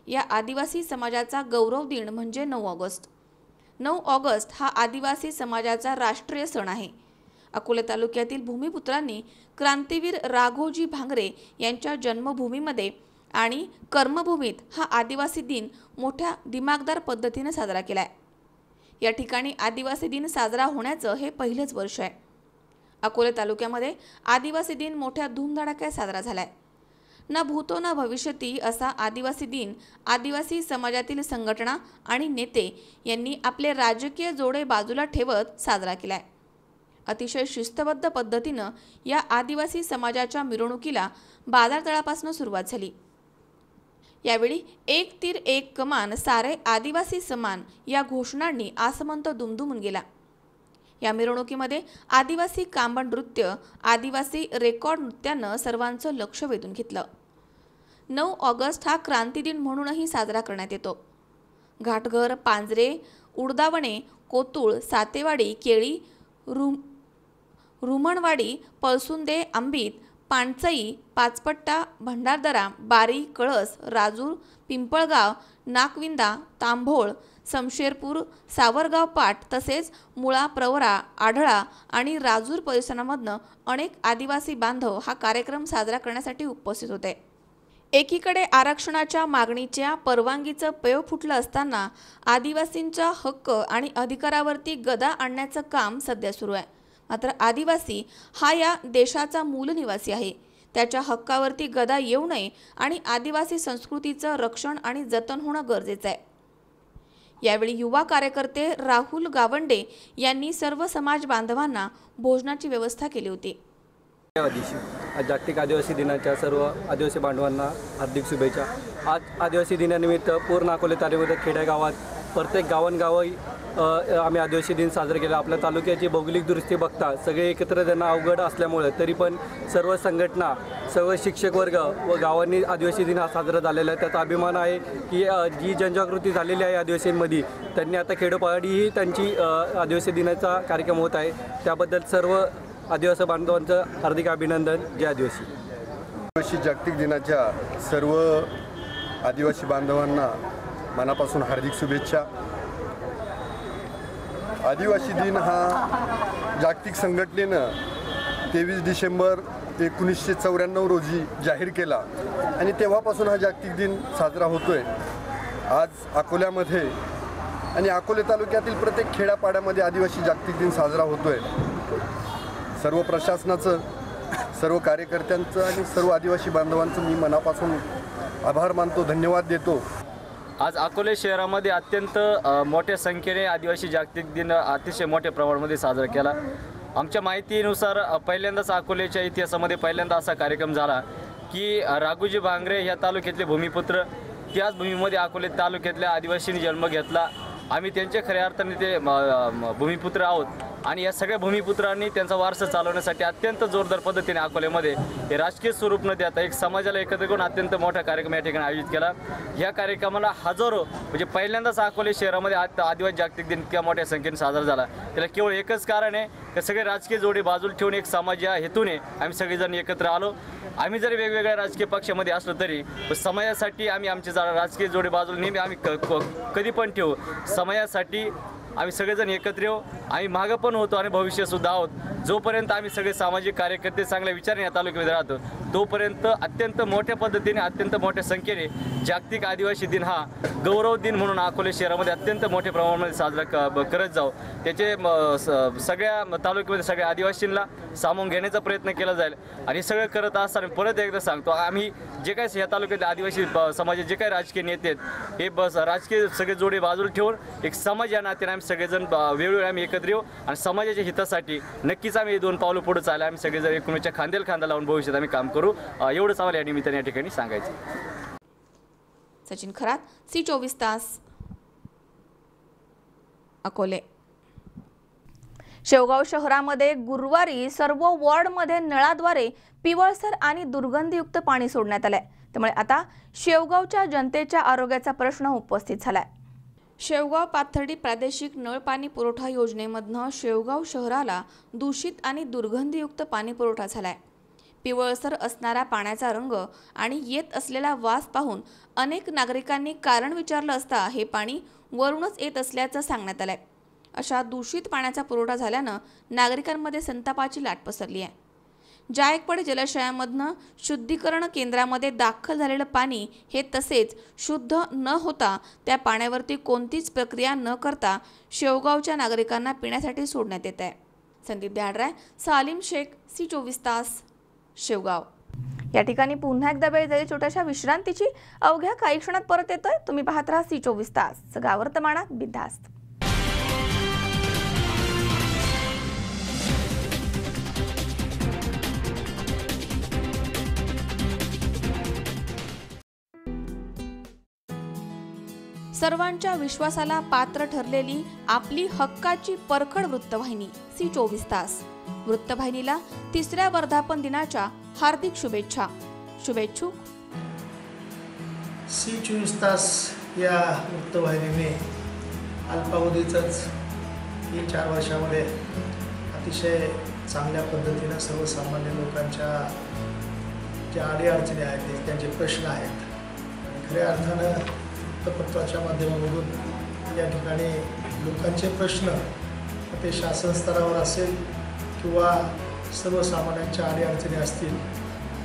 या आदिवासी समाजाचा गौरव दिन म्हणजे 9 ऑगस्ट. 9 ऑगस्ट हा आदिवासी समाजाचा राष्ट्रीय सण आहे. अकोले तालुक्यातील भूमिपुत्रांनी क्रांतीवीर राघोजी भांगरे यांच्या जन्मभूमीमध्ये आणि कर्मभूमीत हा आदिवासी दिन मोठ्या दिमागदार पद्धतीने साजरा केलाय. या ठिकाणी आदिवासी दिन साजरा होण्याचं हे पहिलेच वर्ष आहे. अकोले तालुक्यामध्ये आदिवासी दिन मोठ्या धूमधडाक्यात साजरा झालाय. ना भूतो ना भविष्यती असा आदिवासी दिन आदिवासी समाजातील संघटना आणि नेते यांनी आपले राजकीय जोडे बाजूला ठेवत साजरा केलाय. अतिशय शिस्तबद्ध पद्धतीनं या आदिवासी समाजाच्या मिरवणुकीला बाजारतळापासून सुरुवात झाली. यावेळी एक तीर एक कमान सारे आदिवासी समान या घोषणांनी आसमंत दुमदुमून गेला. या मिरवणुकीमध्ये आदिवासी कांबण नृत्य, आदिवासी रेकॉर्ड नृत्यानं सर्वांचं लक्ष वेधून घेतलं. 9 ऑगस्ट हा क्रांती दिन म्हणूनही साजरा करण्यात येतो. घाटघर, पांजरे, उडदावणे, कोतुळ, सातेवाडी, केळी, रुमणवाडी, पळसुंदे, आंबीत, पाणचई, पाचपट्टा, भंडारदरा, बारी, कळस, राजूर, पिंपळगाव, नाकविंदा, तांभोळ, समशेरपूर, सावरगाव पाट तसेच मुळा, प्रवरा, आढळा आणि राजूर परिसरामधनं अनेक आदिवासी बांधव हा कार्यक्रम साजरा करण्यासाठी उपस्थित होते. एकीकडे आरक्षणाच्या मागणीच्या परवानगीचं पेव फुटलं असताना आदिवासींचा हक्क आणि अधिकारावरती गदा आणण्याचं काम सध्या सुरू आहे. मात्र आदिवासी हा या देशाचा मूलनिवासी आहे. त्याच्या हक्कावरती गदा येऊ नये आणि आदिवासी संस्कृतीचं रक्षण आणि जतन होणं गरजेचं आहे. यावेळी युवा कार्यकर्ते राहुल गावंडे यांनी सर्व समाज बांधवांना भोजनाची व्यवस्था केली होती. आज जागतिक आदिवासी दिनाच्या सर्व आदिवासी बांधवांना हार्दिक शुभेच्छा. आज आदिवासी दिनानिमित्त पूर्ण अकोले तालुक्यामध्ये खेड्यागावात प्रत्येक गावोगावी आम्ही आदिवासी दिन साजरे केला. आपल्या तालुक्याची भौगोलिक दृष्टी बघता सगळे एकत्र त्यांना अवघड असल्यामुळे तरी पण सर्व संघटना, सर्व शिक्षक वर्ग व गावांनी आदिवासी दिन हा साजरा झालेला आहे. त्याचा अभिमान आहे की जी जनजागृती झालेली आहे आदिवासींमध्ये, त्यांनी आता खेडोपाडीही त्यांची आदिवासी दिनाचा कार्यक्रम होत आहे. त्याबद्दल सर्व आदिवासी बांधवांचं हार्दिक अभिनंदन. जय आदिवासी. आदिवासी जागतिक दिनाच्या सर्व आदिवासी बांधवांना मनापासून हार्दिक शुभेच्छा. आदिवासी दिन हा जागतिक संघटनेनं 23 डिसेंबर 1994 रोजी जाहीर केला आणि तेव्हापासून हा जागतिक दिन साजरा होतोय. आज अकोल्यामध्ये आणि अकोले तालुक्यातील प्रत्येक खेड्यापाड्यामध्ये आदिवासी जागतिक दिन साजरा होतोय. सर्व प्रशासनाचं सर्व कार्यकर्त्यांचं आणि सर्व आदिवासी बांधवांचं मी मनापासून आभार मानतो, धन्यवाद देतो. आज अकोले शहरामध्ये अत्यंत मोठ्या संख्येने आदिवासी जागतिक दिन अतिशय मोठ्या प्रमाणामध्ये साजरा केला. आमच्या माहितीनुसार पहिल्यांदाच अकोलेच्या इतिहासामध्ये पहिल्यांदा असा कार्यक्रम झाला की राघोजी भांगरे ह्या तालुक्यातले भूमिपुत्र, त्याच भूमीमध्ये अकोले तालुक्यातल्या आदिवासींनी जन्म घेतला. आम्ही त्यांचे खऱ्या अर्थाने ते भूमिपुत्र आहोत आणि या सगळ्या भूमिपुत्रांनी त्यांचा वारसा चालवण्यासाठी अत्यंत जोरदार पद्धतीने अकोल्यामध्ये हे राजकीय स्वरूप न देता एक समाजाला एकत्र करून अत्यंत मोठा कार्यक्रम या ठिकाणी आयोजित केला. या कार्यक्रमाला हजारो म्हणजे पहिल्यांदाच अकोले शहरामध्ये आदिवासी जागतिक दिन इतक्या मोठ्या संख्येने साजरा झाला. त्याला केवळ एकच कारण आहे की सगळे राजकीय जोडे बाजूला ठेवून एक समाज या हेतूने आम्ही सगळेजण एकत्र आलो. आम्ही जरी वेगवेगळ्या राजकीय पक्षामध्ये असलो तरी समाजासाठी आम्ही आमचे राजकीय जोडे बाजूला नेहमी आम्ही कधी पण ठेवू. समाजासाठी आम्ही सगळेजण एकत्र येऊ. आम्ही मागं पण होतो आणि भविष्यसुद्धा आहोत. जोपर्यंत आम्ही सगळे सामाजिक कार्यकर्ते चांगल्या विचाराने या तालुक्यामध्ये राहतो तोपर्यंत अत्यंत मोठ्या पद्धतीने अत्यंत मोठ्या संख्येने जागतिक आदिवासी दिन हा गौरव दिन म्हणून अकोले शहरामध्ये अत्यंत मोठ्या प्रमाणामध्ये साजरा करत जाऊ. त्याचे सगळ्या तालुक्यामध्ये सगळ्या आदिवासींना सामावून घेण्याचा प्रयत्न केला जाईल. आणि सगळं करत असताना परत एकदा सांगतो, आम्ही जे काही या तालुक्यातले आदिवासी समाजाचे जे काही राजकीय नेते आहेत हे राजकीय सगळे जोडे बाजूला ठेवून एक समाज या नात्याने आम्ही सगळेजण वेळोवेळी आम्ही एकत्र येऊ आणि समाजाच्या हितासाठी नक्कीच आम्ही 2 पावलं पुढे चालले. आम्ही सगळेजण एकमेकांच्या खांद्याला खांदा लावून भविष्यात आम्ही काम करू. एवढंच आम्हाला या निमित्ताने या ठिकाणी सांगायचं. सचिन खरात, C24 तास, अकोले. शेवगाव शहरामध्ये गुरुवारी सर्व वॉर्डमध्ये नळाद्वारे पिवळसर आणि दुर्गंधीयुक्त पाणी सोडण्यात आलंय. त्यामुळे आता शेवगावच्या जनतेच्या आरोग्याचा प्रश्न उपस्थित झालाय. शेवगाव पाथर्डी प्रादेशिक नळ पाणी पुरवठा योजनेमधनं शेवगाव शहराला दूषित आणि दुर्गंधीयुक्त पाणी पुरवठा झालाय. पिवळसर असणारा पाण्याचा रंग आणि येत असलेला वास पाहून अनेक नागरिकांनी कारण विचारलं असता हे पाणी वरूनच येत असल्याचं सांगण्यात आलंय. अशा दूषित पाण्याचा पुरवठा झाल्यानं नागरिकांमध्ये संतापाची लाट पसरली आहे. जायकवाडी जलाशयामधनं शुद्धीकरण केंद्रामध्ये दाखल झालेलं पाणी हे तसेच शुद्ध न होता त्या पाण्यावरती कोणतीच प्रक्रिया न करता शेवगावच्या नागरिकांना पिण्यासाठी सोडण्यात येत आहे. संदीप द्याडराय, सालीम शेख, C24 तास, शेवगाव. या ठिकाणी पुन्हा एकदा वेळ जाईल छोट्याशा विश्रांतीची. अवघ्या काही क्षणात परत येतोय. तुम्ही पाहत राहा C24 तास, सगळा वर्तमानात बिनधास्त. सर्वांच्या विश्वासाला पात्र ठरलेली आपली हक्काची परखड वृत्तवाहिनी C24 तास. वृत्तवाहिनीला 3ऱ्या वर्धापन दिनाच्या हार्दिक शुभेच्छा. शुभेच्छुक C24 तास या वृत्तवाहिनीने अल्पावधीतच 3-4 वर्षामध्ये अतिशय चांगल्या पद्धतीनं सर्वसामान्य लोकांच्या ज्या अडीअडचणी आहेत, त्यांचे प्रश्न आहेत, खऱ्या अर्थानं वृत्तपत्राच्या माध्यमामधून या ठिकाणी लोकांचे प्रश्न ते शासन स्तरावर असेल किंवा सर्वसामान्यांच्या अडीअडचणी असतील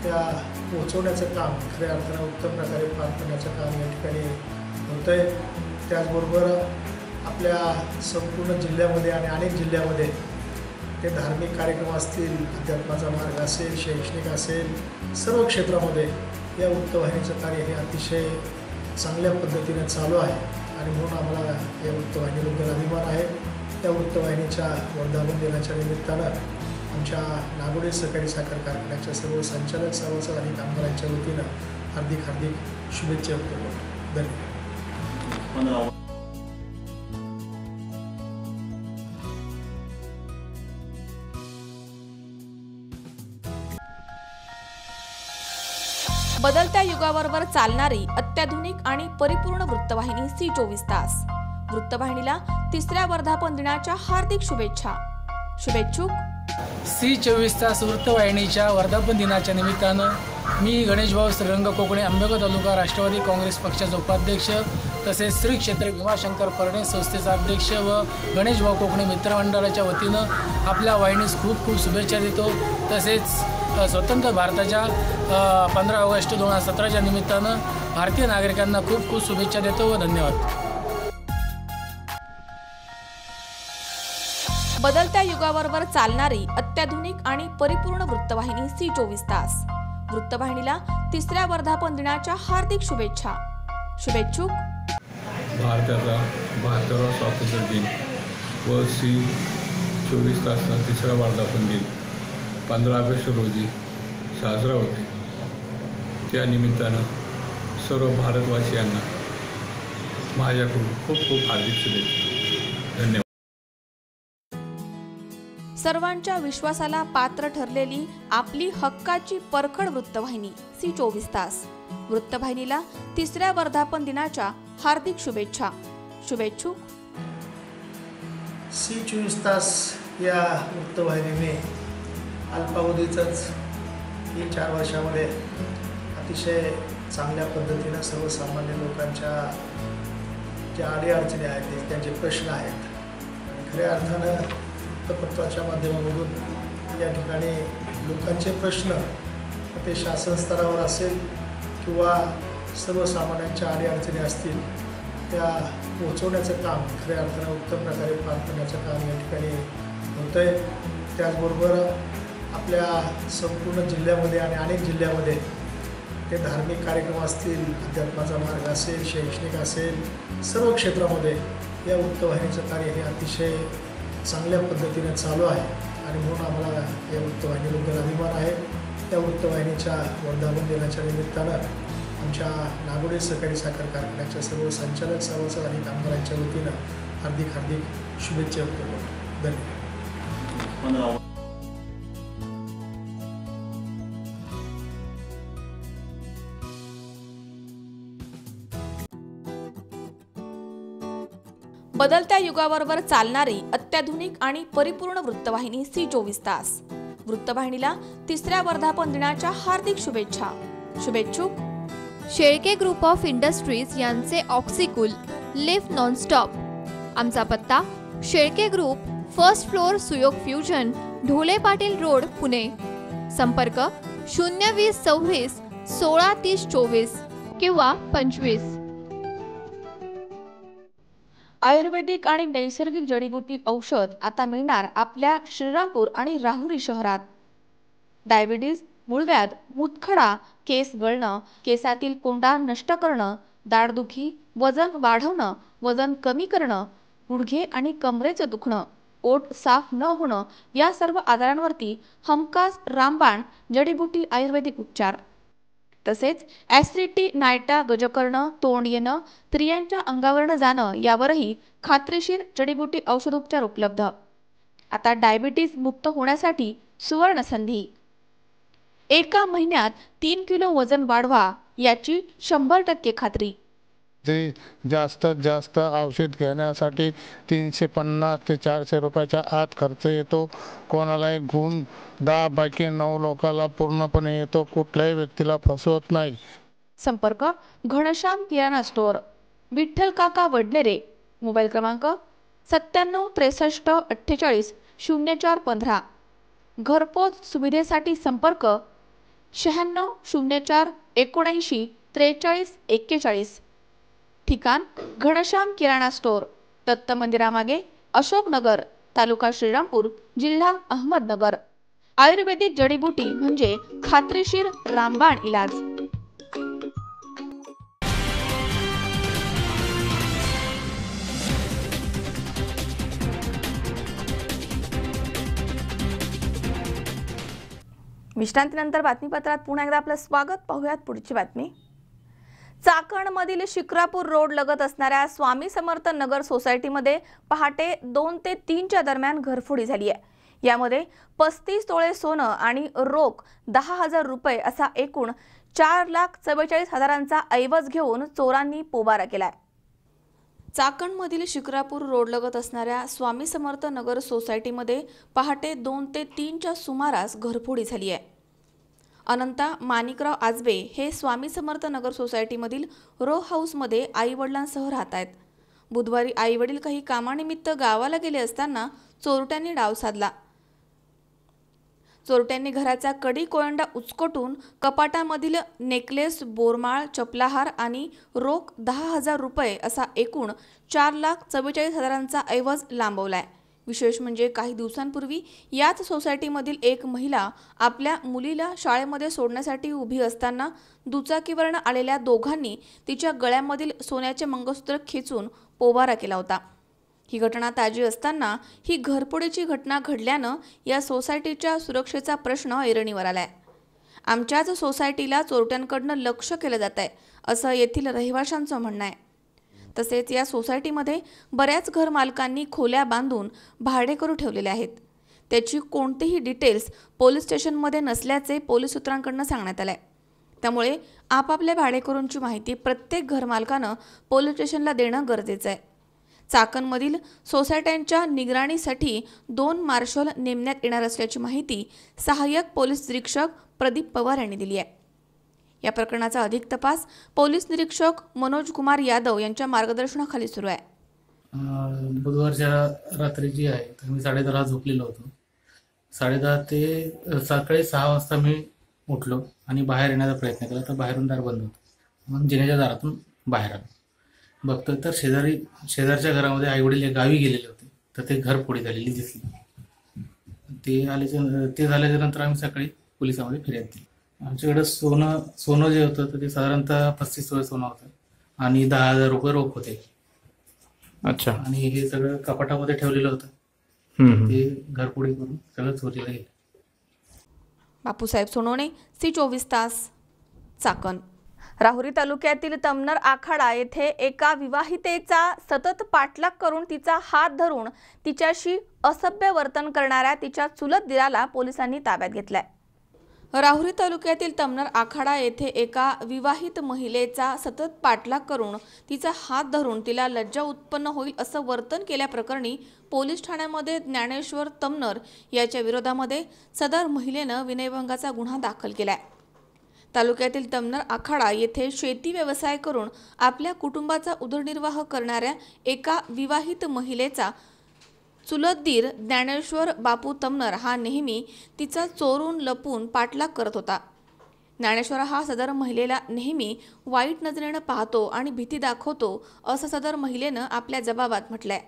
त्या पोहोचवण्याचं काम खऱ्या अर्थानं उत्तम प्रकारे पार करण्याचं काम या ठिकाणी होतं आहे. त्याचबरोबर आपल्या संपूर्ण जिल्ह्यामध्ये आणि अनेक जिल्ह्यामध्ये ते धार्मिक कार्यक्रम असतील, अध्यात्माचा मार्ग असेल, शैक्षणिक असेल, सर्व क्षेत्रामध्ये या वृत्तवाहिनीचं कार्य हे अतिशय चांगल्या पद्धतीने चालू आहे आणि म्हणून आम्हाला या वृत्तवाहिनीबद्दल अभिमान आहे. त्या वृत्तवाहिनीच्या वर्धापन दिनाच्या निमित्तानं आमच्या नागोडे सहकारी साखर कारखान्याच्या सर्व संचालक, सभासद आणि कामगारांच्या वतीनं हार्दिक शुभेच्छा व्यक्त करतो. धन्यवाद. बदलत्या युगाबरोबर चालणारी अत्याधुनिक आणि परिपूर्ण वृत्तवाहिनी C24 तास. वृत्तवाहिनीला 3ऱ्या वर्धापन दिनाच्या हार्दिक शुभेच्छा. शुभेच्छुक C24 तास वृत्तवाहिनीच्या वर्धापन दिनाच्या निमित्तानं मी गणेशभाऊ श्रीरंग कोकणे, आंबेगाव तालुका राष्ट्रवादी काँग्रेस पक्षाचे उपाध्यक्ष, तसेच श्री क्षेत्र भीमाशंकर परणे संस्थेचा अध्यक्ष व गणेशभाऊ कोकणे मित्रमंडळाच्या वतीनं आपल्या वाहिनीस खूप खूप शुभेच्छा देतो. तसेच स्वतंत्र भारताच्या 15 ऑगस्ट 2017च्या निमित्तानं भारतीय नागरिकांना खूप खूप शुभेच्छा देतो व धन्यवाद. बदलत्या युगाबरोबर चालणारी अत्याधुनिक आणि परिपूर्ण वृत्तवाहिनी C24 तास. वृत्तवाहिनीला तिसऱ्या वर्धापन दिनाच्या हार्दिक शुभेच्छा. शुभेच्छुक भारताचा 72वा स्वातंत्र्य दिन व C24 तासचा तिसरा वर्धापन दिन 15 ऑगस्ट रोजी साजरा होते. त्या निमित्तानं सर्व भारतवासियांना माझ्याकडून खूप खूप हार्दिक शुभेच्छा. धन्यवाद. सर्वांच्या विश्वासाला पात्र ठरलेली आपली हक्काची परखड वृत्तवाहिनी C24 तास. वृत्तवाहिनीला तिसऱ्या वर्धापन दिनाच्या हार्दिक शुभेच्छा. शुभेच्छुक C24 तास या वृत्तवाहिनीने अल्पावधीतच 3-4 वर्षामध्ये अतिशय चांगल्या पद्धतीनं सर्वसामान्य लोकांच्या ज्या अडीअडचणी आहेत, त्यांचे प्रश्न आहेत, खऱ्या अर्थानं वृत्तपत्राच्या माध्यमामधून या ठिकाणी लोकांचे प्रश्न ते शासन स्तरावर असेल किंवा सर्वसामान्यांच्या अडीअडचणी असतील त्या पोहोचवण्याचं काम खऱ्या अर्थानं उत्तम प्रकारे पार करण्याचं काम या ठिकाणी होतं आहे. त्याचबरोबर आपल्या संपूर्ण जिल्ह्यामध्ये आणि अनेक जिल्ह्यामध्ये ते धार्मिक कार्यक्रम असतील, अध्यात्माचा मार्ग असेल, शैक्षणिक असेल, सर्व क्षेत्रामध्ये या वृत्तवाहिनीचं कार्य हे अतिशय चांगल्या पद्धतीने चालू आहे आणि म्हणून आम्हाला या वृत्तवाहिनीबद्दल अभिमान आहे. त्या वृत्तवाहिनीच्या वर्धापन दिनाच्या निमित्तानं आमच्या नागोडे सहकारी साखर कारखान्याच्या सर्व संचालक, सभासद आणि कामगारांच्या वतीनं हार्दिक हार्दिक शुभेच्छा व्यक्त करतो. धन्यवाद. बदलत्या युगाबरोबर चालणारी अत्याधुनिक आणि परिपूर्ण वृत्तवाहिनी C24 तास. वृत्तवाहिनीला तिसऱ्या वर्धापन दिनाच्या हार्दिक शुभेच्छा. शुभेच्छुक शेळके ग्रुप ऑफ इंडस्ट्रीज यांचे ऑक्सिकूल लिव्ह नॉनस्टॉप. आमचा पत्ता शेळके ग्रुप, फर्स्ट फ्लोअर, सुयोग फ्युजन, ढोले पाटील रोड, पुणे. संपर्क 020 26 16 30 24 किंवा 25. आयुर्वेदिक आणि नैसर्गिक जडीबुटी औषध आता मिळणार आपल्या श्रीरामपूर आणि राहुरी शहरात. डायबिटीज, मूळव्याध, मूतखडा, केस गळणं, केसातील कोंडा नष्ट करणं, दाढदुखी, वजन वाढवणं, वजन कमी करणं, गुडघे आणि कमरेचं दुखणं, ओठ साफ न होणं, या सर्व आजारांवरती हमखास रामबाण जडीबुटी आयुर्वेदिक उपचार. तसेच ॲसिडिटी, नायटा, गजकर्ण, तोंड येणं, स्त्रियांच्या अंगावरनं जाणं यावरही खात्रीशीर जडीबुटी औषधोपचार उपलब्ध. आता डायबिटीज मुक्त होण्यासाठी सुवर्ण संधी. एका महिन्यात 3 किलो वजन वाढवा याची 100% खात्री. ते जास्तीत जास्त औषध घेण्यासाठी 350 ते 400 रुपयाच्या आत खर्च येतो. कोणालाही गुण 10 पैकी 9 लोकांना पूर्णपणे येतो. कुठल्याही व्यक्तीला फसवत नाही. संपर्क घनश्याम किराणा स्टोअर, विठ्ठल काका वडनेरे. मोबाईल क्रमांक 97 63 48 04 15. घरपोच सुविधेसाठी संपर्क 96 04 79 43 41. ठिकाण घनश्याम किराणा स्टोअर, दत्त मंदिरामागे, अशोकनगर, तालुका श्रीरामपूर, जिल्हा अहमदनगर. आयुर्वेदिक जडीबुटी म्हणजे खात्रीशीर रामबाण इलाज. विश्रांतीनंतर बातमीपत्रात पुन्हा एकदा आपलं स्वागत. पाहूयात पुढची बातमी. चाकणमधील शिक्रापूर रोड लगत असणाऱ्या स्वामी समर्थ नगर सोसायटीमध्ये पहाटे 2 ते 3च्या दरम्यान घरफोडी झाली आहे. यामध्ये 35 तोळे सोनं आणि रोख 10,000 रुपये असा एकूण 4,44,000चा ऐवज घेऊन चोरांनी पोबारा केलाय. चाकणमधील शिक्रापूर रोड लगत असणाऱ्या स्वामी समर्थ नगर सोसायटीमध्ये पहाटे 2 ते 3च्या सुमारास घरफोडी झाली आहे. अनंता माणिकराव आजबे हे स्वामी समर्थ नगर सोसायटीमधील रो हाऊसमध्ये आईवडिलांसह राहत आहेत. बुधवारी आईवडील काही कामानिमित्त गावाला गेले असताना चोरट्यांनी डाव साधला. चोरट्यांनी घराचा कडी कोयंडा उचकटून कपाटामधील नेकलेस, बोरमाळ, चपलाहार आणि रोख 10,000 रुपये असा एकूण 4,44,000चा ऐवज लांबवलाय. विशेष म्हणजे काही दिवसांपूर्वी याच सोसायटीमधील एक महिला आपल्या मुलीला शाळेमध्ये सोडण्यासाठी उभी असताना दुचाकीवरून आलेल्या दोघांनी तिच्या गळ्यामधील सोन्याचे मंगळसूत्र खेचून पोबारा केला होता. ही घटना ताजी असताना ही घरफोडीची घटना घडल्यानं या सोसायटीच्या सुरक्षेचा प्रश्न ऐरणीवर आलाय. आमच्याच सोसायटीला चोरट्यांकडनं लक्ष केलं जात आहे असं येथील रहिवाशांचं म्हणणं आहे. तसेच या सोसायटीमध्ये बऱ्याच घर मालकांनी खोल्या बांधून भाडेकरू ठेवलेले आहेत. त्याची कोणतीही डिटेल्स पोलीस स्टेशनमध्ये नसल्याचे पोलीस सूत्रांकडून सांगण्यात आले. त्यामुळे आपापल्या भाडेकरूंची माहिती प्रत्येक घर मालकानं पोलीस स्टेशनला देणं गरजेचं आहे. चाकणमधील सोसायट्यांच्या निगराणीसाठी 2 मार्शल नेमण्यात येणार असल्याची माहिती सहाय्यक पोलीस निरीक्षक प्रदीप पवार यांनी दिली आहे. या प्रकरणाचा अधिक तपास पोलीस निरीक्षक मनोज कुमार यादव यांच्या मार्गदर्शनाखाली सुरू आहे. बुधवारच्या रात्री जी आहे तर मी 10:30 झोपलेलो होतो. 10:30 ते सकाळी 6 वाजता मी उठलो आणि बाहेर येण्याचा प्रयत्न केला तर बाहेरून दार बंद होतं. मग जिन्याच्या दारातून बाहेर आलो. बघतो तर शेजारच्या घरामध्ये आईवडील गावी गेलेले होते तर ते घर फोडी झालेली दिसली. ते झाल्याच्या नंतर आम्ही सकाळी पोलिसांमध्ये फिर्याद दिली. आमच्याकडे सोनं जे होतं तर ते साधारणतः 35 तोळे सोनं होतं आणि 10,000 रुपये रोख होते. अच्छा. आणि हे सगळं कपाटामध्ये ठेवलेलं होतं. ते घरफोडी करून सगळं चोरीला गेलं. बापूसाहेब सोनवणे, C24 तास, चाकण. राहुरी तालुक्यातील तमनर आखाडा येथे एका विवाहितेचा सतत पाठलाग करून तिचा हात धरून तिच्याशी असभ्य वर्तन करणाऱ्या तिच्या चुलत दिराला पोलिसांनी ताब्यात घेतलाय. राहुरी तालुक्यातील तमनर आखाडा येथे एका विवाहित महिलेचा सतत पाठलाग करून तिचा हात धरून तिला लज्जा उत्पन्न होईल असं वर्तन केल्याप्रकरणी पोलीस ठाण्यामध्ये ज्ञानेश्वर तमनर याच्या विरोधामध्ये सदर महिलेनं विनयभंगाचा गुन्हा दाखल केलाय. तालुक्यातील तमनर आखाडा येथे शेती व्यवसाय करून आपल्या कुटुंबाचा उदरनिर्वाह करणाऱ्या एका विवाहित महिलेचा चुलत दीर ज्ञानेश्वर बापू तमनर हा नेहमी तिचा चोरून लपून पाठलाग करत होता. ज्ञानेश्वर हा सदर महिलेला नेहमी वाईट नजरेनं पाहतो आणि भीती दाखवतो असं सदर महिलेनं आपल्या जबाबात म्हटलंय.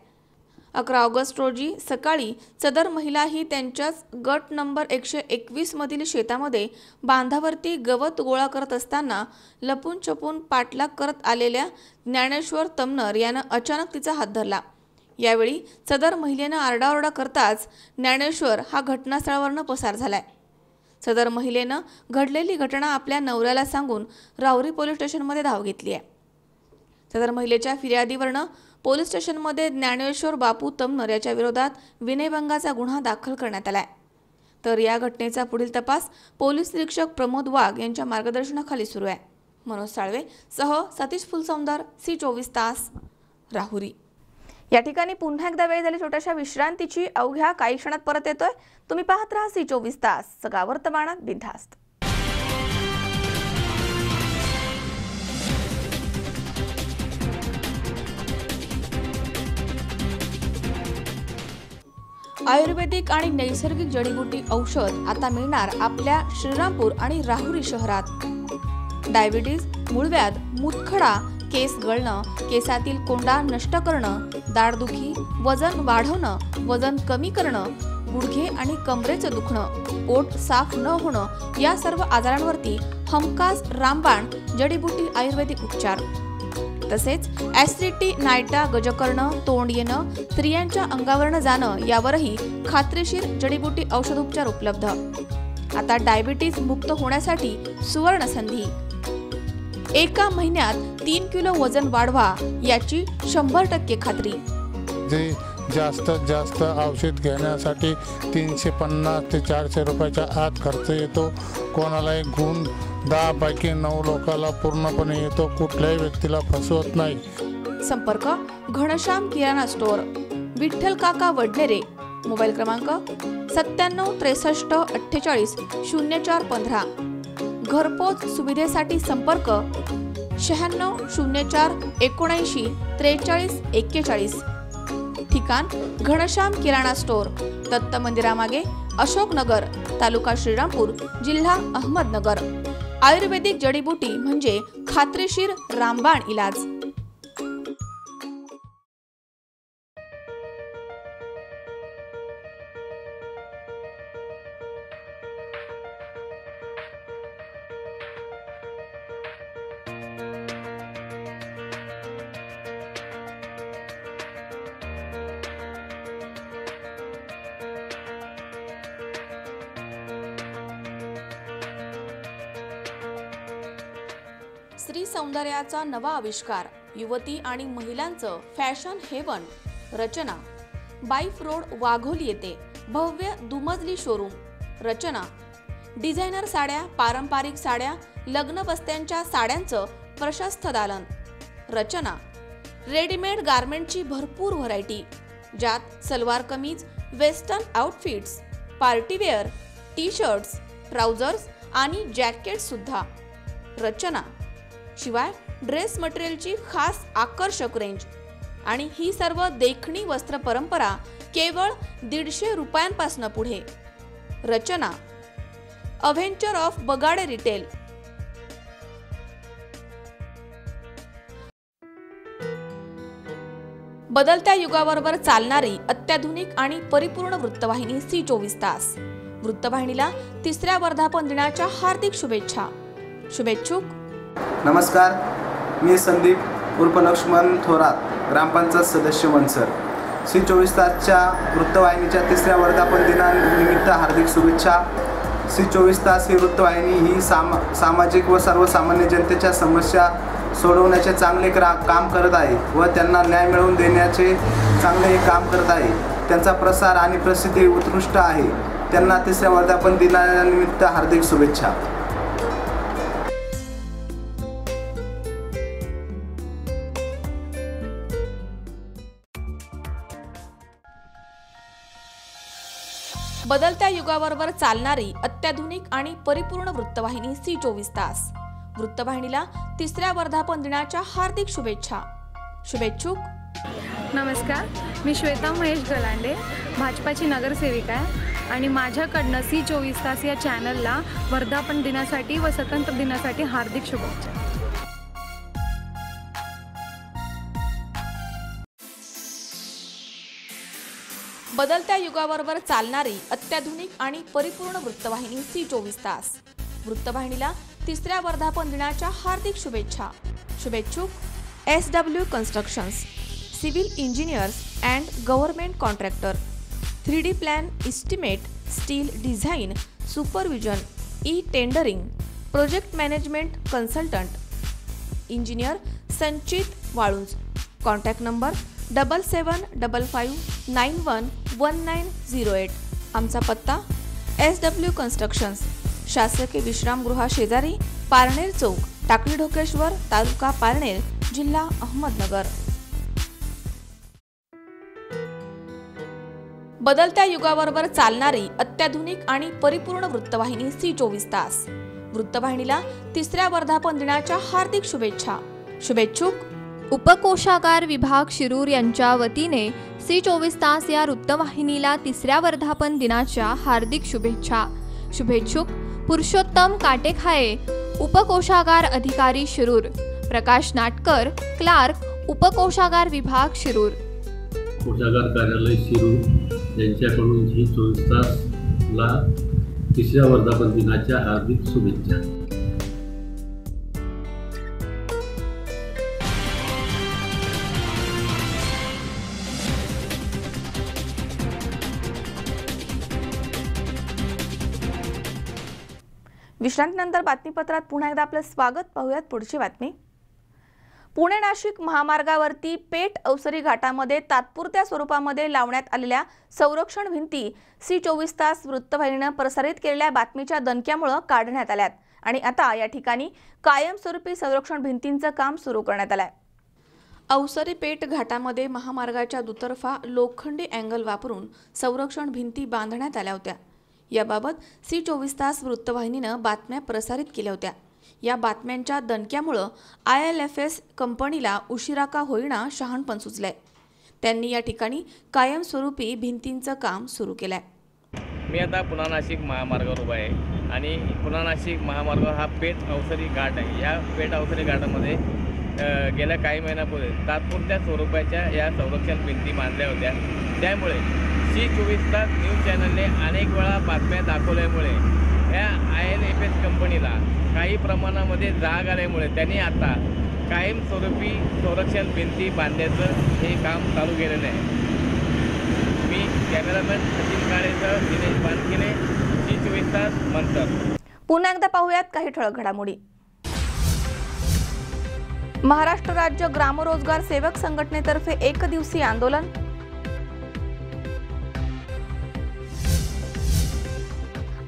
11 ऑगस्ट रोजी सकाळी सदर महिला ही त्यांच्याच गट नंबर 121 मधील शेतामध्ये बांधावरती गवत गोळा करत असताना लपून छपून पाठलाग करत आलेल्या ज्ञानेश्वर तमनर यानं अचानक तिचा हात धरला. यावेळी सदर महिलेनं आरडाओरडा करताच ज्ञानेश्वर हा घटनास्थळावरनं पसार झालाय. सदर महिलेनं घडलेली घटना आपल्या नवऱ्याला सांगून राहुरी पोलीस स्टेशनमध्ये धाव घेतली आहे. सदर महिलेच्या फिर्यादीवरनं पोलीस स्टेशनमध्ये ज्ञानेश्वर बापू तमनर याच्या विरोधात विनयभंगाचा गुन्हा दाखल करण्यात आलाय. तर या घटनेचा पुढील तपास पोलीस निरीक्षक प्रमोद वाघ यांच्या मार्गदर्शनाखाली सुरू आहे. मनोज साळवे सह सतीश फुलसौंदर, C24 तास, राहुरी. या ठिकाणी पुन्हा एकदा वेळ झाली छोट्याशा विश्रांतीची. अवघ्या काही क्षणात परत येतोय. तुम्ही पाहत राहा C24 तास, सगळा वर्तमानात बिनधास्त. आयुर्वेदिक आणि नैसर्गिक जडीबुटी औषध आता मिळणार आपल्या श्रीरामपूर आणि राहुरी शहरात. डायबिटीज, मूळव्याध, मूतखडा, केस गळणं, केसातील कोंडा नष्ट करणं, दाढदुखी, वजन वाढवणं, वजन कमी करणं, गुडघे आणि कमरेचं दुखणं, पोट साफ न होणं या सर्व आजारांवरती हमखास रामबाण जडीबुटी आयुर्वेदिक उपचार. तसेच ॲसिडिटी, नायटा, गजकर्ण, तोंड येणं, स्त्रियांच्या अंगावरनं जाणं यावरही खात्रीशीर जडीबुटी औषधोपचार उपलब्ध. आता डायबिटीज मुक्त होण्यासाठी सुवर्ण संधी. एका महिन्यात 3 किलो वजन वाढवा याची 100% खात्री. जे जास्तीत जास्त औषध घेण्यासाठी 350 ते 400 रुपयाच्या आत खर्च येतो. कोणालाही गुण 10 पैकी 9 लोकांना पूर्णपणे येतो. कुठल्याही व्यक्तीला फसवत नाही. संपर्क घनश्याम किराणा स्टोअर, विठ्ठल काका वडनेरे. मोबाईल क्रमांक 97 63 48 04 15. घरपोच सुविधेसाठी संपर्क 96 04 79 43 41. ठिकाण घनश्याम किराणा स्टोअर, दत्त मंदिरामागे, अशोकनगर, तालुका श्रीरामपूर, जिल्हा अहमदनगर. आयुर्वेदिक जडीबुटी म्हणजे खात्रीशीर रामबाण इलाज. स्त्री सौंदर्याचा नवा आविष्कार, युवती आणि महिलांचं फॅशन हेवन. रचना बाईफ रोड वाघोली येथे भव्य दुमजली शोरूम. रचना डिझायनर साड्या, पारंपरिक साड्या, लग्न बस्त्यांच्या साड्यांचं प्रशस्त दालन. रचना रेडीमेड गारमेंटची भरपूर व्हरायटी, ज्यात salwar kameez, western outfits, partywear, T shirts, trousers आणि जॅकेट्स सुद्धा. रचना शिवाय ड्रेस मटेरियलची खास आकर्षक रेंज. आणि ही सर्व देखणी वस्त्र परंपरा केवळ 150 रुपयांपासून पुढे. रचना अव्हेंचर ऑफ बगाडे रिटेल. बदलत्या युगाबरोबर चालणारी अत्याधुनिक आणि परिपूर्ण वृत्तवाहिनी C24 तास. वृत्तवाहिनीला 3ऱ्या वर्धापन दिनाच्या हार्दिक शुभेच्छा. शुभेच्छुक. नमस्कार, मी संदीप उर्फ लक्ष्मण थोरात, ग्रामपंचायत सदस्य मनसर. C24 तासच्या वृत्तवाहिनीच्या 3ऱ्या वर्धापन दिनानिमित्त हार्दिक शुभेच्छा. C24 तास ही वृत्तवाहिनी ही सामाजिक व सर्वसामान्य जनतेच्या समस्या सोडवण्याचे चांगले काम करत आहे व त्यांना न्याय मिळवून देण्याचे चांगले काम करत आहे. त्यांचा प्रसार आणि प्रसिद्धी उत्कृष्ट आहे. त्यांना 3ऱ्या वर्धापन दिनानिमित्त हार्दिक शुभेच्छा. बदलत्या युगाबरोबर चालणारी अत्याधुनिक आणि परिपूर्ण वृत्तवाहिनी C24 तास. वृत्तवाहिनीला 3ऱ्या वर्धापन दिनाच्या हार्दिक शुभेच्छा. शुभेच्छुक. नमस्कार, मी श्वेता महेश गलांडे, भाजपाची नगरसेविका आहे आणि माझ्याकडनं C24 तास या चॅनलला वर्धापन दिनासाठी व स्वतंत्र दिनासाठी हार्दिक शुभेच्छा. बदलत्या युगाबरोबर चालणारी अत्याधुनिक आणि परिपूर्ण वृत्तवाहिनी C24 तास. वृत्तवाहिनीला 3ऱ्या वर्धापन दिनाच्या हार्दिक शुभेच्छा. शुभेच्छुक. SW constructions, civil engineers and government contractor, 3D plan estimate, steel design, supervision, tendering, project management consultant, engineer संचित वाळुंज. Contact number 7755911908. आमचा पत्ता SW कन्स्ट्रक्शन्स, शासकीय विश्रामगृहा शेजारी, पारनेर चौक, टाकळी ढोकेश्वर, तालुका पारनेर, जिल्हा अहमदनगर. बदलत्या युगाबरोबर चालणारी अत्याधुनिक आणि परिपूर्ण वृत्तवाहिनी C24 तास. वृत्तवाहिनीला 3ऱ्या वर्धापन दिनाच्या हार्दिक शुभेच्छा. शुभेच्छुक. उपकोषागार विभाग शिरूर यांच्या वतीने C24 तास या वृत्तवाहिनीला 3ऱ्या वर्धापन दिनाच्या हार्दिक शुभेच्छा. शुभेच्छुक पुरुषोत्तम काटेखाये, उपकोषागार अधिकारी शिरूर, प्रकाश नाटकर, क्लार्क, उपकोषागार विभाग शिरूर. कोषागार कार्यालय शिरूर यांच्याकडून C24 तासला 3ऱ्या वर्धापन दिनाच्या हार्दिक शुभेच्छा. विश्रांतीनंतर बातमीपत्रात पुन्हा एकदा आपलं स्वागत. पाहूयात पुढची बातमी. पुणे नाशिक महामार्गावरती पेठ अवसरी घाटामध्ये तात्पुरत्या स्वरूपामध्ये लावण्यात आलेल्या संरक्षण भिंती C24 तास वृत्तवाहिनीनं प्रसारित केलेल्या बातमीच्या दणक्यामुळे काढण्यात आल्यात आणि आता या ठिकाणी कायमस्वरूपी संरक्षण भिंतींचं काम सुरू करण्यात आलंय. अवसरी पेठ घाटामध्ये महामार्गाच्या दुतर्फा लोखंडी अँगल वापरून संरक्षण भिंती बांधण्यात आल्या होत्या. याबाबत C24 तास वृत्तवाहिनीनं बातम्या प्रसारित केल्या होत्या. या बातम्यांच्या दणक्यामुळं ILFS कंपनीला उशिरा का होईना शहाणपण सुचलंय. त्यांनी या ठिकाणी कायमस्वरूपी भिंतींचं काम सुरू केलंय. मी आता पुणे नाशिक महामार्गावर उभा आहे आणि पुणे नाशिक महामार्गावर हा पेठ अवसरी घाट आहे. या पेठ अवसरी घाटामध्ये गेल्या काही महिन्यापूर्वी तात्पुरत्या स्वरूपाच्या या संरक्षण भिंती बांधल्या होत्या. त्यामुळे C24 तास न्यूज चॅनलने अनेक वेळा बातम्या दाखवल्यामुळे या ILFS कंपनीला काही प्रमाणामध्ये जाग आल्यामुळे त्यांनी आता कायमस्वरूपी संरक्षण भिंती बांधण्याचं हे काम चालू केलेलं आहे. मी कॅमेरामॅन सचिन काळेसह दिनेश बांधकिने, C24 तास मंतर. पुन्हा एकदा पाहूयात काही ठळक घडामोडी. महाराष्ट्र राज्य ग्रामरोजगार सेवक संघटनेतर्फे 1 दिवसीय आंदोलन.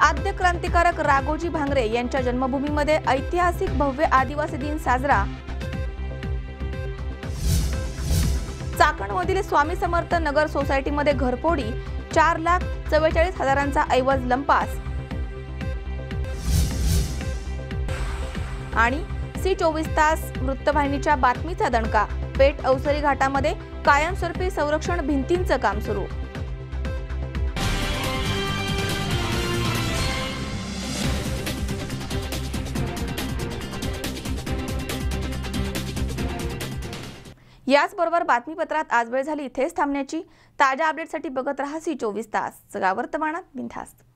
आद्य क्रांतिकारक राघोजी भांगरे यांच्या जन्मभूमीमध्ये ऐतिहासिक भव्य आदिवासी दिन साजरा. चाकणमधील स्वामी समर्थ नगर सोसायटीमध्ये घरफोडी, 4,44,000चा ऐवज लंपास. आणि सी 24 तास वृत्तवाहिनीच्या बातमीचा दणका. पेठ अवसरी घाटामध्ये कायमस्वरूपी संरक्षण भिंतींचं काम सुरू. याचबरोबर बातमीपत्रात आज वेळ झाली इथेच थांबण्याची. ताज्या अपडेटसाठी बघत रहा सी 24 तास. जगा वर्तमानात बिनधास्त.